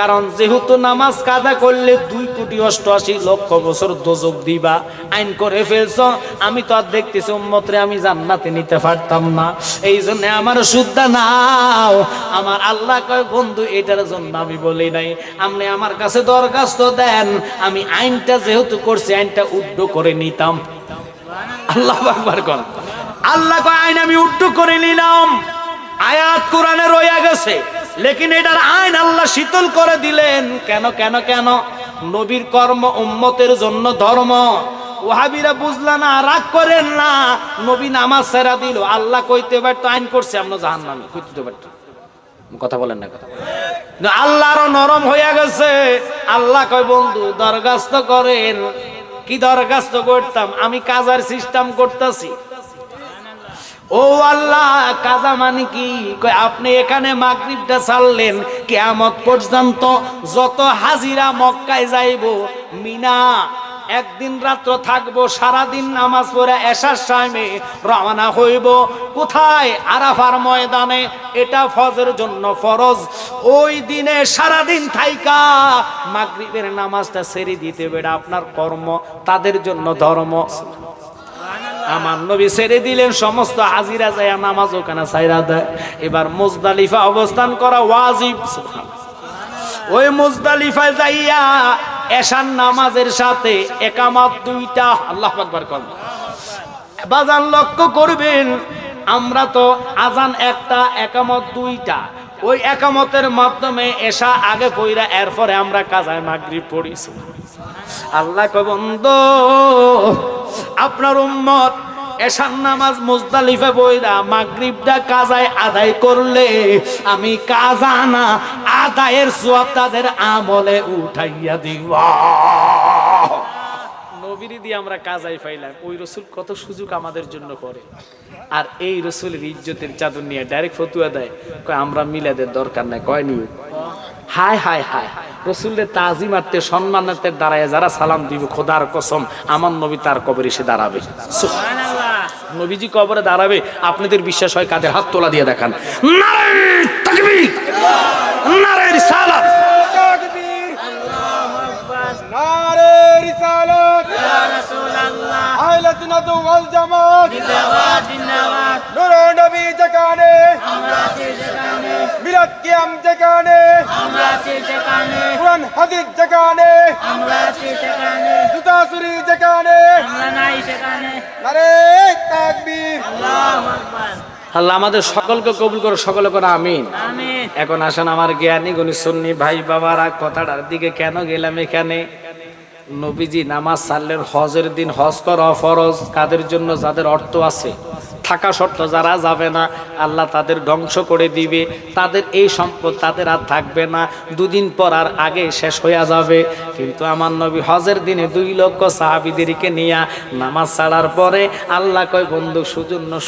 কারণ যেহেতু নামাজ কাজা করলে 2,88,00,000 বছর দোজখ দিবা, আইন করে ফেলছ। আমি তো আর দেখতেছি উম্মতরে আমি জান্নাতে নিতে পারতাম না, এই জন্য আমার সুদ্ধা নাও। আমার আল্লাহ কয় বন্ধু এটার জন্য আমি বলি নাই, আপনি আমার কাছে দরখাস্ত দেন, আমি আইনটা যেহেতু করছি আইনটা উড্ড করে নিতাম। আল্লাহু আকবার কর। আল্লাহ কয় আইন আমি উড্ড করে নিলাম। আয়াত কোরআনে রয়ে গেছে, লেকিন এটার আইন আল্লাহ শীতল করে দিলেন। কেন কেন কেন? নবীর কর্ম উম্মতের জন্য ধর্ম। ওয়াহাবিরা বুঝলা না, রাগ করেন না। নবী নামাজ ছেড়ে দিল, আল্লাহ কইতে পারতো আইন করছে আমরা জাহান্নামী, কইতে পারতো। কথা বলেন না, কথা আল্লাহ আরো নরম হয়ে গেছে। আল্লাহ কয় বন্ধু দরখাস্ত করেন। কি দরখাস্ত করতাম? আমি কাজার সিস্টেম করতেছি, ও আল্লাহ, কাজা মানে কি? কয় আপনি এখানে মাগরিবটা ছাড়লেন, কিয়ামত পর্যন্ত যত হাজিরা মক্কায় যাইব, মিনা একদিন রাত্র থাকবো, সারাদিন নামাজ পড়ে এশার টাইমে রওনা হইব। কোথায়? আরাফার ময়দানে। এটা ফজরের জন্য ফরজ। ওই দিনে সারাদিন থাইকা মাগরিবের নামাজটা ছেড়ে দিতে বেড়া আপনার কর্ম, তাদের জন্য ধর্ম। আমার নবী ছেড়ে দিলেন, সমস্ত হাজিরা যায় নামাজ ওখানে ছাইরা দেয়। এবার মুজদালিফা অবস্থান করা ওয়াজিব। ওই মুজদালিফায় যাইয়া এশার নামাজের সাথে একামত দুইটা। আল্লাহু আকবার কর। বাজান লক্ষ্য করবেন, আমরা তো আজান একটা, একামত দুইটা। ওই একামতের মাধ্যমে এশা আগে পড়া, এরপরে আমরা কাজায় মাগরিব পড়িছি। আল্লাহ কয় বন্ধু, আপনার উম্মত এশার নামাজ মুজদালিফা পড়া মাগরিবটা কাজায় আদায় করলে আমি কাজা না আদায়ের সওয়াব তাদের আমলে উঠাইয়া দিব। নবীর দিয়ে আমরা কাজাই পাইলাম। ওই রসুল কত সুযোগ আমাদের জন্য করে, আর এই রসুলের ইজ্জতের চাদর নিয়ে ডাইরেক্ট ফতুয়া দেয়, কয় আমরা মিলাদের দরকার নাই। কয়নি? হায় হায় হায়, রসুলের তাজিমাতে সম্মানাতে দাঁড়ায় যারা সালাম দিব, খোদার কসম আমার নবী তার কবরে এসে দাঁড়াবে। নবীজি কবরে দাঁড়াবে, আপনাদের বিশ্বাস হয় কাদের? হাত তোলা দিয়ে দেখান। নারে তাকবীর, নারে রিসালাত, নারে রিসালাত, ইয়া রাসূলুল্লাহ, আহলে সুন্নাত ওয়াল জামাত জিন্দাবাদ জিন্দাবাদ। নূর নবী যেখানে আমরা আছি সেখানে, মিলাদ কিয়াম যেখানে আমরা আছি সেখানে, কুরআন হাদিস যেখানে আমরা আছি সেখানে, জুতাসুরি যেখানে আমরা নাই সেখানে। নারে তাকবীর, আল্লাহু আকবার। আল্লাহ আমাদের সকলকে কবুল করো, সকলে করো আমিন। এখন আসেন আমার জ্ঞানী গুণী সুন্নি ভাই বাবারা, কথাটার দিকে কেন গেলাম এখানে? নবীজি নামাজ ছাড়লেন, হজের দিন হজ করা ফরজ। কাদের জন্য? যাদের অর্থ আছে, থাকা শর্ত যারা যাবে না আল্লাহ তাদের ধ্বংস করে দিবে, তাদের এই সম্পদ তাদের আর থাকবে না, দুদিন পর আর আগে শেষ হয়ে যাবে। কিন্তু আমার নবী হজের দিনে 2 লক্ষ সাহাবীদেরকে নিয়ে নামাজ ছাড়ার পরে আল্লাহ কয়, বন্ধু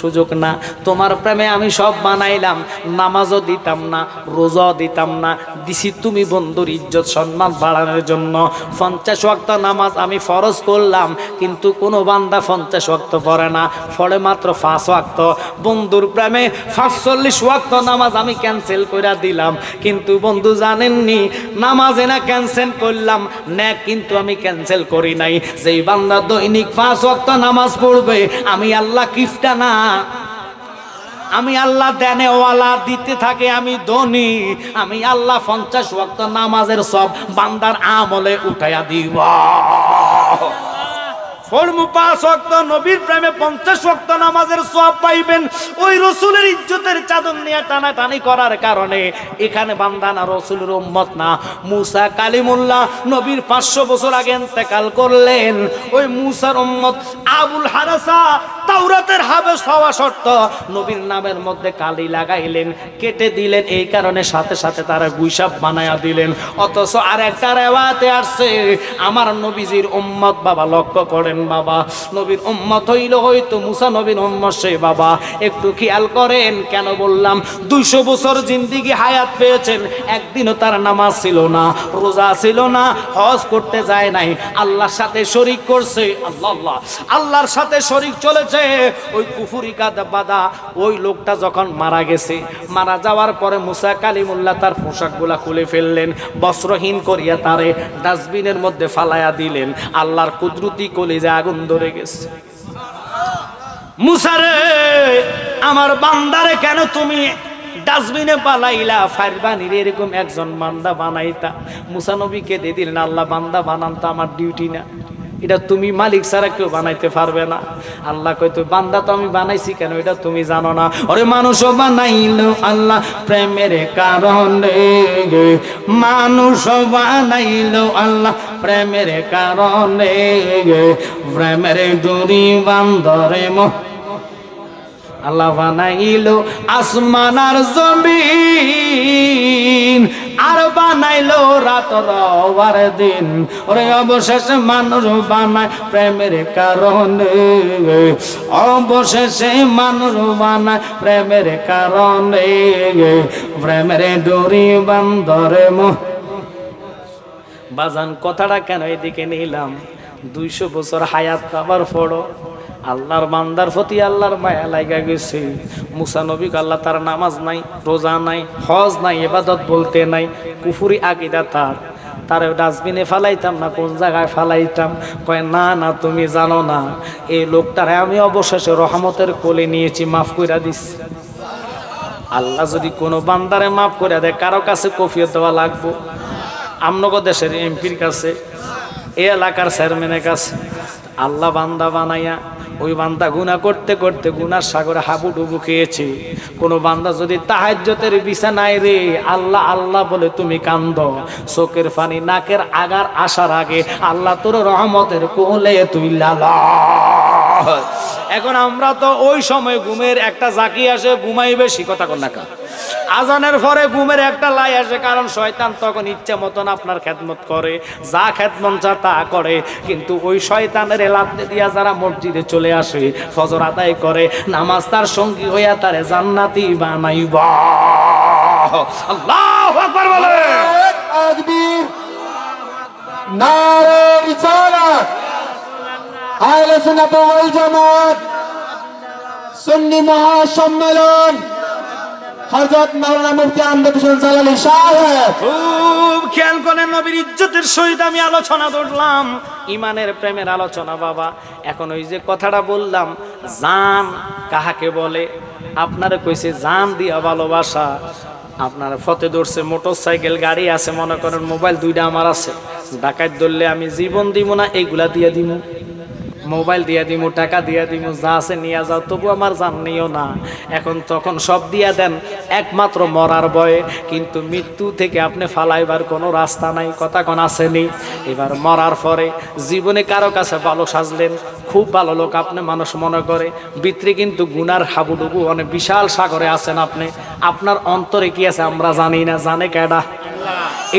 সুযোগ না, তোমার প্রেমে আমি সব বানাইলাম, নামাজও দিতাম না, রোজাও দিতাম না, দিছি তুমি বন্ধুর ইজ্জত সম্মান বাড়ানোর জন্য। 50 ওয়াক্ত নামাজ আমি ফরজ করলাম, কিন্তু কোনো বান্দা 50 ওয়াক্ত পড়ে না, পড়ে মাত্র 5 ওয়াক্ত। বন্ধুর প্রেমে 45 ওয়াক্ত নামাজ আমি ক্যান্সেল করে দিলাম। কিন্তু বন্ধু জানেননি, নামাজে না ক্যান্সেল করলাম, নেক কিন্তু আমি ক্যান্সেল করি নাই। যেই বান্দা দৈনিক 5 ওয়াক্ত নামাজ পড়বে, আমি আল্লাহ কিফটা না, আমি আল্লাহ দেনে ওয়ালা, দিতে থাকে আমি ধনী, আমি আল্লাহ 50 ওয়াক্ত নামাজের সব বান্দার আমলে উঠাইয়া দিব। ফরমু 5 ওয়াক্ত নবীর প্রেমে 50 ওয়াক্ত নামাজের সওয়াব পাইবেন। ওই রাসূলের ইজ্জতের চাদর নিয়ে টানাটানি করার কারণে এখানে বান্দা না, রাসূলের উম্মত না। মুসা কালিমুল্লাহ নবীর 500 বছর আগে ইন্তেকাল করলেন। ওই মুসার উম্মত আবুল হারাসা তাওরাতের হাফেজ হওয়া শর্ত নবীর নামের মধ্যে কালি লাগাইলেন, কেটে দিলেন। এই কারণে সাথে সাথে তারা গুইসাব বানায়া দিলেন। অথচ আর একটা রেওয়াতে আসছে, আমার নবীজির উম্মত বাবা, লক্ষ্য করেন বাবা, নবীর উম্মত হইল হয়তো মুসা নবীর উম্মত সে বাবা। একটু খেয়াল করেন, কেন বললাম? 200 বছর জিন্দিগি হায়াত পেয়েছেন, একদিনও তার নামাজ ছিল না, রোজা ছিল না, হজ করতে যায় নাই, আল্লাহর সাথে শরীক করছে। আল্লাহ আল্লাহর সাথে শরীক চলেছে। ওই কুফরি বাদা ওই লোকটা যখন মারা গেছে, মারা যাওয়ার পরে মুসা কালিমুল্লাহ তার পোশাকগুলা খুলে ফেললেন, বস্ত্রহীন করিয়া তারে ডাস্টবিনের মধ্যে ফালাইয়া দিলেন। আল্লাহর কুদরতি কলিজা আগুন ধরে গেছে। মুসা রে, আমার বান্দারে কেন তুমি ডাস্টবিনে পালাইলা? ফারবানির এরকম একজন বান্দা বানাইতা। মুসা নবীকে দিয়ে দিলেন, আল্লাহ বান্দা বানান তো আমার ডিউটি না, এটা তুমি মালিক ছাড়া কেউ বানাইতে পারবে না। আল্লাহ কই, তো বান্দা তো আমি বানাইছি কেন, এটা তুমি জানো না? ওরে মানুষও বানাইলো আল্লাহ প্রেমের কারণে, মানুষও বানাইলো আল্লাহ প্রেমের কারণে, প্রেমের ডুরি বান্দরে আল্লাহ বানাইলো আসমান আর জমিন, আর বানাইলো রাত রওয়ার দিন ওরে অবশেষে মানুষ বানায় প্রেমের কারণে, অবশেষে মানুষ বানায় প্রেমের কারণে, প্রেমের ডোরি বান্দরে বাজান। কথাটা কেন এদিকে নিলাম, 200 বছর হায়াত খাবার পড়ো আল্লাহর বান্দার প্রতি আল্লাহর মায়া লাগা গেছে। মুসা নবী আল্লাহ তার নামাজ নাই, রোজা নাই, হজ নাই, ইবাদত বলতে নাই, কুফরি আকীদা তার ডাস্টবিনে ফালাইতাম না কোন জায়গায় ফালাইতাম? কয় না না তুমি জানো না, এই লোকটারে আমি অবশেষে রহমতের কোলে নিয়েছি, মাফ কইরা দিছি। আল্লাহ যদি কোনো বান্দারে মাফ করে দেয়, কারো কাছে কফিয়ত দেওয়া লাগবো? আমনগর দেশের এমপির কাছে, এই এলাকার চেয়ারম্যানের কাছে? আল্লাহ বান্দা বানাইয়া ওই বান্দা গুনাহ করতে করতে গুনার সাগরে হাবুডুবু খেয়েছে। কোনো বান্দা যদি তাহাজ্জুদের বিছানায় রে আল্লাহ আল্লাহ বলে তুমি কান্দ, চোখের পানি নাকের আগার আসার আগে আল্লাহ তোর রহমতের কোলে তুইলা লয়। এখন আমরা তো ওই সময় ঘুমের একটা জাকি আসে, ঘুমাই বেশি, কথা কন না কা? আজানের পরে ঘুমের একটা লাই আসে, কারণ শয়তান তখন ইচ্ছা মতন আপনার খেদমত করে, যা খেদমত যা তা করে। কিন্তু ওই শয়তানের লাথি দিয়া যারা মসজিদে চলে আসে, ফজর আদায় করে, নামাজ তার সঙ্গী হইয়া তারে জান্নাতি বানাইবা। আল্লাহু আকবার বলে তাকবীর, নারে রিসালাত, আহলে সুন্নাত ওয়াল জামাত সুন্নি মহাসম্মেলন হযরত মাওলানা মুফতি আমজাদ হোসেন জালালী সাহেব। খুব খেয়াল করেন, নবীর ইজ্জতের সহিত আমি আলোচনা করলাম, ইমানের প্রেমের আলোচনা বাবা। এখন ওই যে কথাটা বললাম, জান কাহাকে বলে? আপনারা কইছে জান দিয়া ভালোবাসা। আপনার ফতে ধরছে মোটরসাইকেল, গাড়ি আছে, মনে করেন মোবাইল 2টা আমার আছে, ডাকাত ধরলে আমি জীবন দিব না, এইগুলা দিয়া দিব, মোবাইল দিয়া দিমু, টাকা দিয়া দিমু, যা আছে নিয়ে যাও, তবু আমার জান নিও না। এখন তখন সব দিয়া দেন একমাত্র মরার ভয়ে, কিন্তু মৃত্যু থেকে আপনি ফালাইবার কোনো রাস্তা নাই, কথা কোন আসেনি? এবার মরার পরে জীবনে কারো কাছে ভালো সাজলেন, খুব ভালো লোক আপনি মানুষ মনে করে, ভিতরে কিন্তু গুনার হাবুডুবু অনেক বিশাল সাগরে আছেন আপনি। আপনার অন্তরে কি আছে আমরা জানি না, জানে কেডা?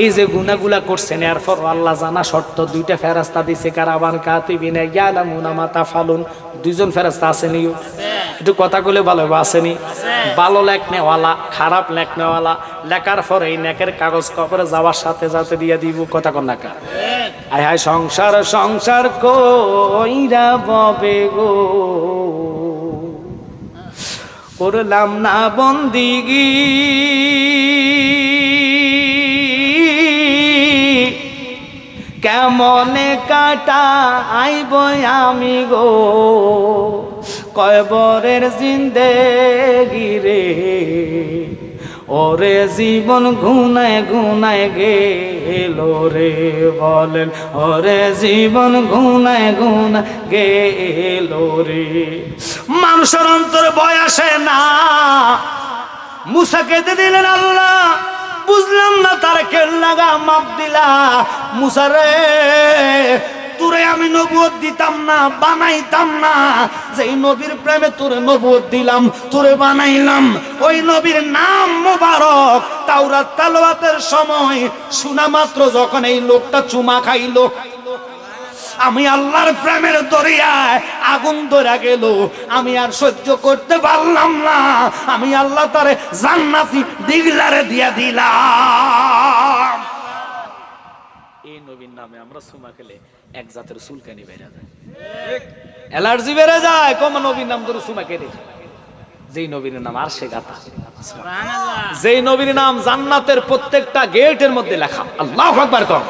এই যে গুনাহগুলা করছেন, এরপর আল্লাহ জানা শর্ত 2টা ফেরেশতা দিছে, কারাবান কাতিবিনা ইয়ালামুনা মা তাফালুন। 2জন ফেরেশতা আসেনি? একটু কথা বলে ভালো আসেনি? ভালো লেখনেওয়ালা, খারাপ লেখনেওয়ালা, লেখার পরে এই নেকের কাগজ কবরে যাওয়ার সাথে সাথে দিয়ে দিব, কথা কন না কা? আয় হায় সংসার সংসার কইরা ববে গো, করলাম না বন্দিগি, কেমনে কাটা আইব আমি গো, কয়বরের জিন্দেগি রে, ওরে জীবন গুনায় গুনায় গেল রে, বলেন ওরে জীবন গুনায় গুনায় গেল রে। মানুষের অন্তরে ভয় আসে না, মুসা কেঁদে দিলেন, আল্লাহ বুঝলাম না তার কেন লাগা মাপ দিলা। মুসা রে, তোরে আমি নবুয়ত দিতাম না, বানাইতাম না, যেই নবীর প্রেমে তোরে নবুয়ত দিলাম, তোরে বানাইলাম, ওই নবীর নাম মোবারক তাওরাত তেলাওয়াতের সময় শোনা মাত্র যখন এই লোকটা চুমা খাইলো, আমি আল্লাহর প্রেমের দরিয়ায় আগুন ধরে গেল, আমি আর সহ্য করতে পারলাম না, আমি আল্লাহ তারে জান্নাতি ডিগলারে দিয়া দিলাম। এই নবীর নামে আমরা সুমা খেলে এক জাতের চুলকানি বেড়ে যায়, অ্যালার্জি বেড়ে যায়, কম নবীর নাম ধরে সুমা খেলে। যেই নবীর নাম আরশে গাথা, যেই নবীর নাম জান্নাতের প্রত্যেকটা গেটের মধ্যে লেখা। আল্লাহু আকবার কর।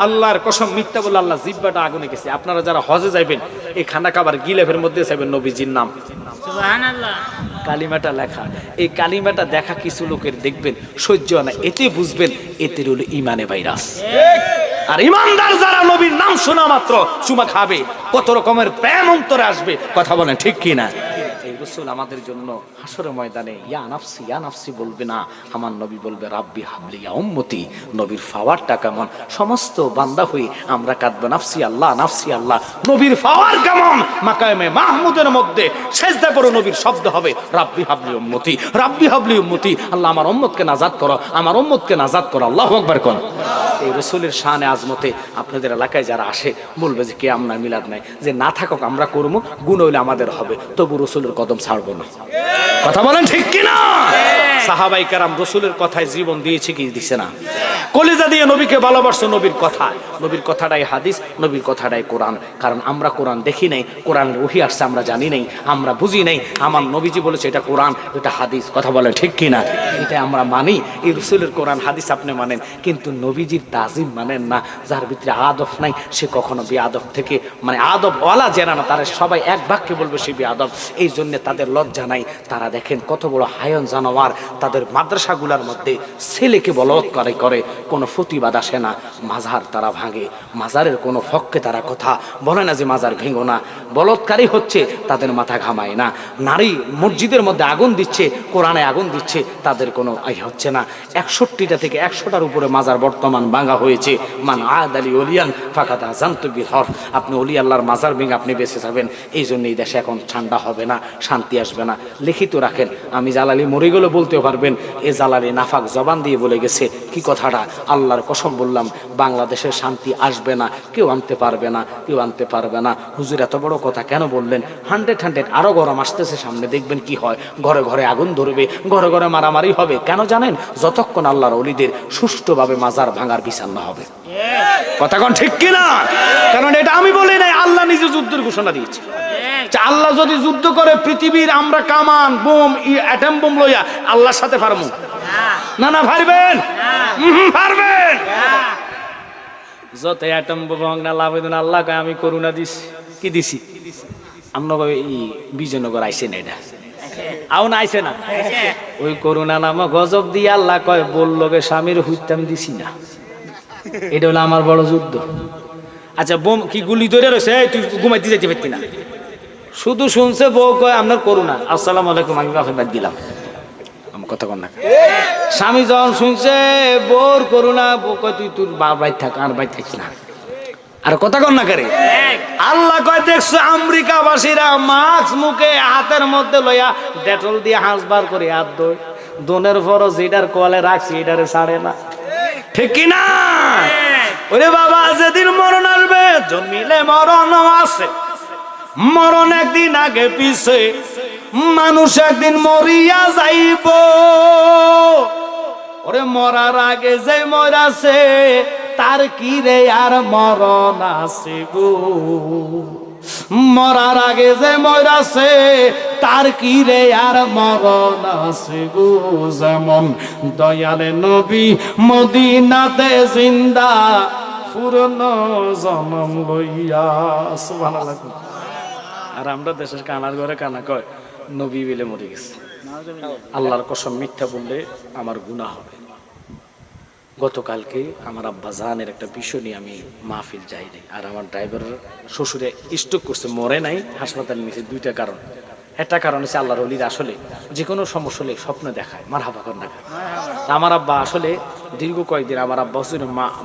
আল্লাহর কসম মিথ্যা বলে আল্লাহ জিহ্বাটা আগুনে গেছে। আপনারা যারা হজে যাইবেন, এই খানা খাবার গিলেফের মধ্যে যাবেন নবীজির নাম, সুবহানাল্লাহ, কালিমাটা লেখা। এই কালিমাটা দেখা কিছু লোকের দেখবেন সহ্য না, এতে বুঝবেন এতে হলো ইমানে ভাইরাস। আর ইমানদার যারা নবীর নাম শোনা মাত্র চুমা খাবে, কত রকমের প্রেম অন্তরে আসবে, কথা বলেন ঠিক কিনা? এই রাসূল আমাদের জন্য হাসরের ময়দানে ইয়া নাফসি বলবে না, আমার নবী বলবে রাব্বি হাবলি ইয়া উম্মতি। নবীর পাওয়ারটা কেমন, সমস্ত বান্দা হয়ে আমরা কাঁদবো নাফসি আল্লাহ নাফসি আল্লাহ। নবীর পাওয়ার কেমন, মাকামে মাহমুদের মধ্যে সেজদা পড়ো নবীর শব্দ হবে রাব্বি হাবলি উম্মতি, রাব্বি হাবলি উম্মতি। আল্লাহ আমার উম্মতকে নাজাত করো, আমার উম্মতকে নাজাত করো। আল্লাহু আকবার কোন। এই রসুলের শানে আজমতে আপনাদের এলাকায় যারা আসে বলবে যে কে আমরা মিলাদ নাই, যে না থাকুক আমরা করবো, গুণ হইলে আমাদের হবে, তবু রসুলের কদম ছাড়বো না। কথা বলেন ঠিক কিনা? সাহাবাই কেরাম রসুলের কথায় জীবন দিয়েছে কি দিছে না? কলিজা দিয়ে নবীকে ভালোবাসছো, নবীর কথা, নবীর কথাটাই হাদিস, নবীর কথাটাই কোরআন। কারণ আমরা কোরআন দেখি নাই, কোরআনের ওহী আসছে আমরা জানি নাই, আমরা বুঝি নাই। আমার নবীজি বলেছে এটা কোরআন, এটা হাদিস। কথা বলেন ঠিক কিনা? এটা আমরা মানি। এই রসুলের কোরআন হাদিস আপনি মানেন, কিন্তু নবীজির তাজিম মানেন না। যার ভিতরে আদব নাই সে কখনো বেআদব থেকে মানে আদব ওয়ালা জেনা না, তারা সবাই এক বাক্যে বলবে সে বেআদব। এই জন্য তাদের লজ্জা নাই। তারা দেখেন কত বড় হায়ন জানোয়ার, তাদের মাদ্রাসাগুলোর মধ্যে ছেলেকে বলৎকার করে কোনো প্রতিবাদ আসে না। মাজার তারা ভাঙে, মাজারের কোনো ফককে তারা কথা বলে না যে মাজার ভেঙো না। বলৎকারী হচ্ছে, তাদের মাথা ঘামায় না। নারী মসজিদের মধ্যে আগুন দিচ্ছে, কোরআনে আগুন দিচ্ছে, তাদের কোনো হচ্ছে না। 61টা থেকে 100টার উপরে মাজার বর্তমান ভাঙা হয়েছে। মান আদালি ওলিয়ান ফাকাদ আযানতু বিল হরব। আপনি ওলি আল্লাহর মাজার ভেঙে আপনি বেঁচে যাবেন। এই জন্য এই দেশে এখন ঠান্ডা হবে না, শান্তি আসবে না। লিখিত রাখেন, আমি জালালি মরে গেলে বলতেও পারবেন এ জালালি নাফাক জবান দিয়ে বলে গেছে। কি কথাটা? আল্লাহর কসম বললাম, বাংলাদেশের শান্তি আসবে না, কেউ আনতে পারবে না, কেউ আনতে পারবে না। হুজুর এত বড় কথা কেন বললেন? 100 আরো গরম আসতেছে সামনে, দেখবেন কি হয়। ঘরে ঘরে আগুন ধরবে, ঘরে ঘরে মারামারি হবে। কেন জানেন? যতক্ষণ আল্লাহর ওলিদের সুষ্ঠুভাবে মাজার ভাঙার বিচার না হবে। কথা কোন ঠিক কিনা? কারণ এটা আমি বলি নাই, আল্লাহ নিজে যুদ্ধের ঘোষণা দিয়েছে। আল্লাহ যদি যুদ্ধ করে পৃথিবীর আমরা কামান বোম অ্যাটম বোম লইয়া আল্লাহর সাথে পারবো না? না পারবেন? পারবেন? যত অ্যাটম বোম না লাভ হইতো না, আল্লাহ কয় আমি করুণা দিছি। কি দিছি? আমরা এই বিজয়নগর আইসে না, এটা আও না আইসে না, ওই করুণা নামক গজব দিয়ে আল্লাহ কয় বললগে স্বামীর হুইতাম দিছি না। এটা হলো আমার বড় যুদ্ধ। আচ্ছা বোম কি গুলি ধরে রয়েছে, তুই ঘুমাইতে যেতে পারতি না? শুধু শুনছে বউ কয় আপনার করুণা, আসসালামু আলাইকুম, আমি বাপের বাদ দিলাম। আমার কথা কন না। স্বামী যখন শুনছে বোর করুণা, বউ কয় তুই তোর বাপ বাইর থাক, আর বাইর থাকিস না। আর কথা কন না করে আল্লাহ কয় দেখছো আমেরিকাবাসীরা মাছ মুখে হাতের মধ্যে লইয়া ডেটল দিয়ে হাঁসবার করে হাত ধোয়, দোনের পরও যেটার কলে রাখছি এটারে ছাড়ে না। ঠিক কিনা? ওরে বাবা, যেদিন মরণ আসবে জন্মিলে মরণ আছে, মরণ একদিন আগে পিছে, মানুষ একদিন মরিয়া যাইব। ওরে মরার আগে যে মরাছে তার কি রে আর মরণ আছে গো। মরার আগে যে মরাছে তার কি রে আর মরণ আছে গো। যেমন দয়ালে নবী মদিনাতে জিন্দা পুরনো জনম লইয়া। সুবহানাল্লাহ। আর আমরা দেশের কানার ঘরে কানা কয় নবী বিলে মরে গেছে। আল্লাহর কসম মিথ্যা বললে আমার গুনাহ হবে। গতকালকে আমার আব্বা জানের একটা বিষয় নিয়ে আমি মাহফিল যাই নাই, আর আমার ড্রাইভারের শ্বশুরে স্ট্রোক করছে, মরে নাই, হাসপাতালে নিয়েছে। 2টা কারণ। একটা কারণ হচ্ছে আল্লাহর ওলির আসলে যে কোনো সমস্যা হলে স্বপ্ন দেখায়, মারহাবা কর না। আমার আব্বা আসলে দীর্ঘ কয়েকদিন আমার আব্বা হচ্ছে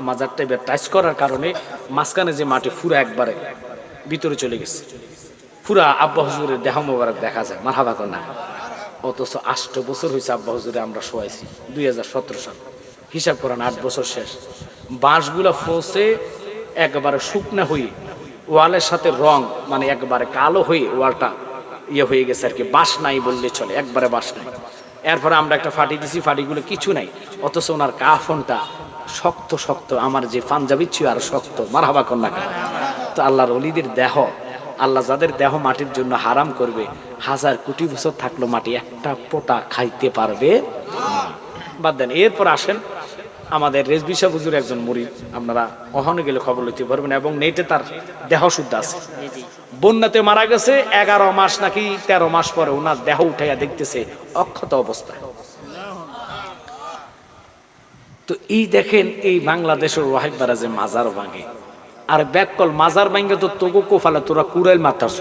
মাজার টাইপের টাচ করার কারণে মাঝখানে যে মাটি পুরো একবারে ভিতরে চলে গেছে। পুরা আব্বা হুজুরের দেহ মোবারক দেখা যায়, মারহাবা কর না। অথচ 8 বছর হয়েছে আব্বা হুজুরে আমরা শোয়াইছি, 2017 সাল। হিসাব করেন 8 বছর শেষ। বাঁশগুলা ফসে একবারে শুকনা হয়ে ওয়ালের সাথে রং মানে একবারে কালো হয়ে ওয়ালটা হয়ে গেছে আর কি। বাঁশ নাই বললে চলে, একবারে বাঁশ নাই। এরপরে আমরা একটা ফাটি দিছি, ফাটিগুলো কিছু নাই। অথচ ওনার কাফনটা শক্ত শক্ত, আমার যে পাঞ্জাবি ছিল আর শক্ত, মারহাবা কর না। তো আল্লাহর ওলিদের দেহ, আল্লাহ যাদের দেহ মাটির জন্য হারাম করবে, 1000 কোটি বছর থাকলো মাটি একটা পোটা খাইতে পারবে বাদ দেন। এরপর আসেন আমাদের রেজবি সাহেব হুজুর একজন মুরিদ, আপনারা ওখানে গেলে খবর লইতে পারবেন, এবং নেটে তার দেহ শুদ্ধ আছে। বন্যাতে মারা গেছে 11 মাস নাকি 13 মাস পরে ওনার দেহ উঠাইয়া দেখতেছে অক্ষত অবস্থায়। তো এই দেখেন এই বাংলাদেশের ওয়াহিবারা যে মাজার ভাঙে, আর ব্যাককল মাজার ভাঙে তো তোকে কোফালে তোরা কুড়াইল মারতাছ।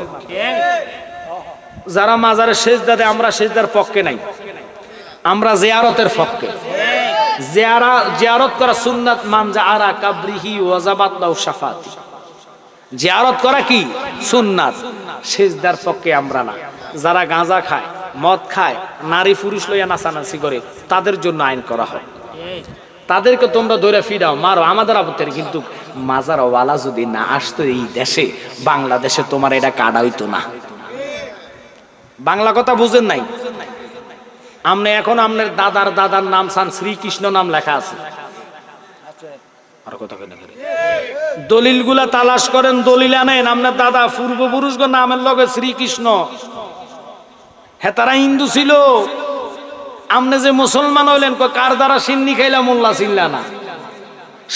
যারা মাজারের সেজদাতে, আমরা সেজদার পক্ষে নাই, আমরা জিয়ারতের পক্ষে। জিয়ারত করা সুন্নাত, মান জাআরা কাবরিহি ওয়াজাবাত লাহু শাফাতি। জিয়ারত করা কি সুন্নাত, সেজদার পক্ষে আমরা না। যারা গাঁজা খায়, মদ খায়, নারী পুরুষ লইয়া নাচানাচি করে, তাদের জন্য আইন করা হয়। তাদেরকে তোমরা ধরে ফিরাও, মারো, আমাদের আপত্তি নেই। কিন্তু মাজার ওয়ালা যদি না আসতো এই দেশে, বাংলাদেশে, তোমার এটা কাটা হইতো না। বাংলা কথা বুঝেন নাই? আপনি এখন আপনার দাদার দাদার নাম সান শ্রীকৃষ্ণ নাম লেখা আছে, আর কথা কেন করে দলিল গুলা তালাশ করেন, দলিল আনেন, আপনার দাদা পূর্বপুরুষ নামের লগে শ্রীকৃষ্ণ। হ্যাঁ, তারা হিন্দু ছিল। আপনি যে মুসলমান হইলেন, কার দ্বারা সিন্নি খাইলা মোল্লা চিল্লা না।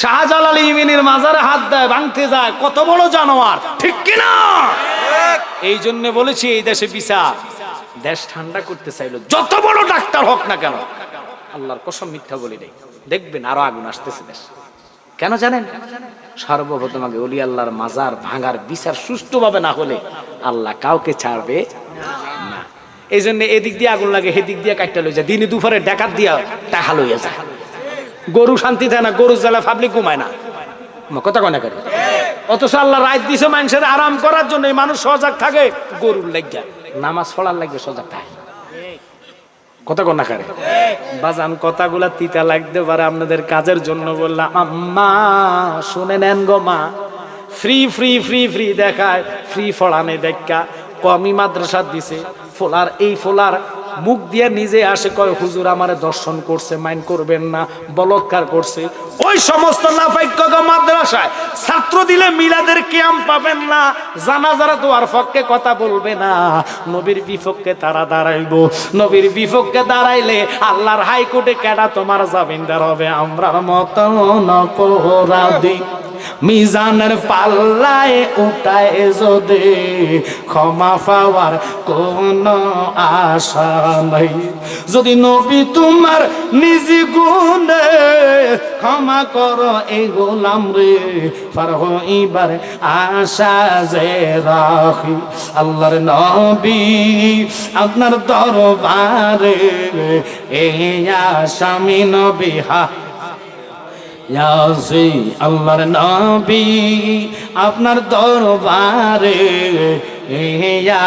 শাহজালাল ইমিনের মাজারে হাত দেয়, ভাঙতে যায়, কত বড় জানোয়ার, ঠিক কিনা? এই জন্য বলেছি এই দেশে বিচার। দেশ ঠান্ডা করতে চাইলো, যত বড় ডাক্তার হোক না কেন, আল্লাহর কসম মিথ্যা বলি নাই, দেখবেন আরো আগুন আসতেছে দেশ। কেন জানেন? সর্বপ্রথম আগে ওলি আল্লাহর মাজার ভাঙার বিচার সুষ্ঠুভাবে না হলে আল্লাহ কাউকে ছাড়বে না। এই জন্য এদিক দিয়ে আগুন লাগে, সেদিক দিয়ে কাটতে লই যায়, দিনে দুপুরে ডাকাত দিয়া টাকা লইয়া যায়। গরু শান্তি থাকে না, গরু জ্বালা পাবলিক ঘুমায় না, কথা কয় না করে। অথচ আল্লাহ রাত দিছে মানুষের আরাম করার জন্য, মানুষ সজাগ থাকে গরুর লাগিয়া, নামাজ পড়ার লাগে সজাগ থাকে, কথা কয় না করে। বাজান কথাগুলা তিতা লাগতে পারে, আপনাদের কাজের জন্য বললাম। আম্মা শুনে নেন গো মা, ফ্রি ফ্রি ফ্রি ফ্রি দেখায়, ফ্রি ফড়ানে দেখা কমি মাদ্রাসা দিছে। ফোলার এই ফোলার মুখ দিয়ে নিজে আসে, কয় হুজুর আমারে দর্শন করছে, মাইন করবেন না, বলৎকার করছে। ওই সমস্ত নাফাইক মাদ্রাসায় ছাত্র দিলে মিলাদের কিয়াম পাবেন না, জানাজারা তো আর পক্ষে কথা বলবে না, নবীর বিপক্ষে তারা দাঁড়াইব। নবীর বিপক্ষে দাঁড়াইলে আল্লাহর হাইকোর্টে কেডা তোমার জামিনদার হবে? আমরার মতো অপরাধী মিজানের পাল্লায় উঠায় যদি ক্ষমা পাওয়ার কোন আশা নাই। যদি নবী তোমার নিজ গুণে ক্ষমা করো এই গোলাম রে, পার হইবার আশা যে রাখি। আল্লাহর নবী আপনার দরবারে এই আসামি নবী ইয়াসি। আল্লাহর নবী আপনার দরবারে ইয়া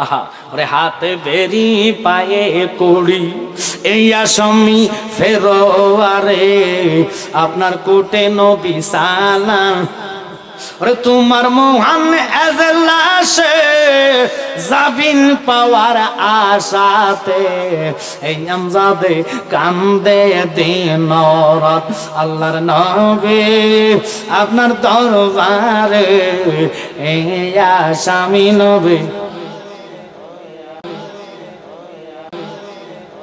আহা ওরে হাতে বেরি পায়ে কড়ি, এই আসামি ফেরোয়ারে আপনার কোটে নবী সালাম। ওরে তোমার মহান এজলাসে জাবিন পাওয়ার আশাতে এই আমজাদে কান্দে দিন রাত। আল্লাহর নবী আপনার দরবারে এই আসামি নবী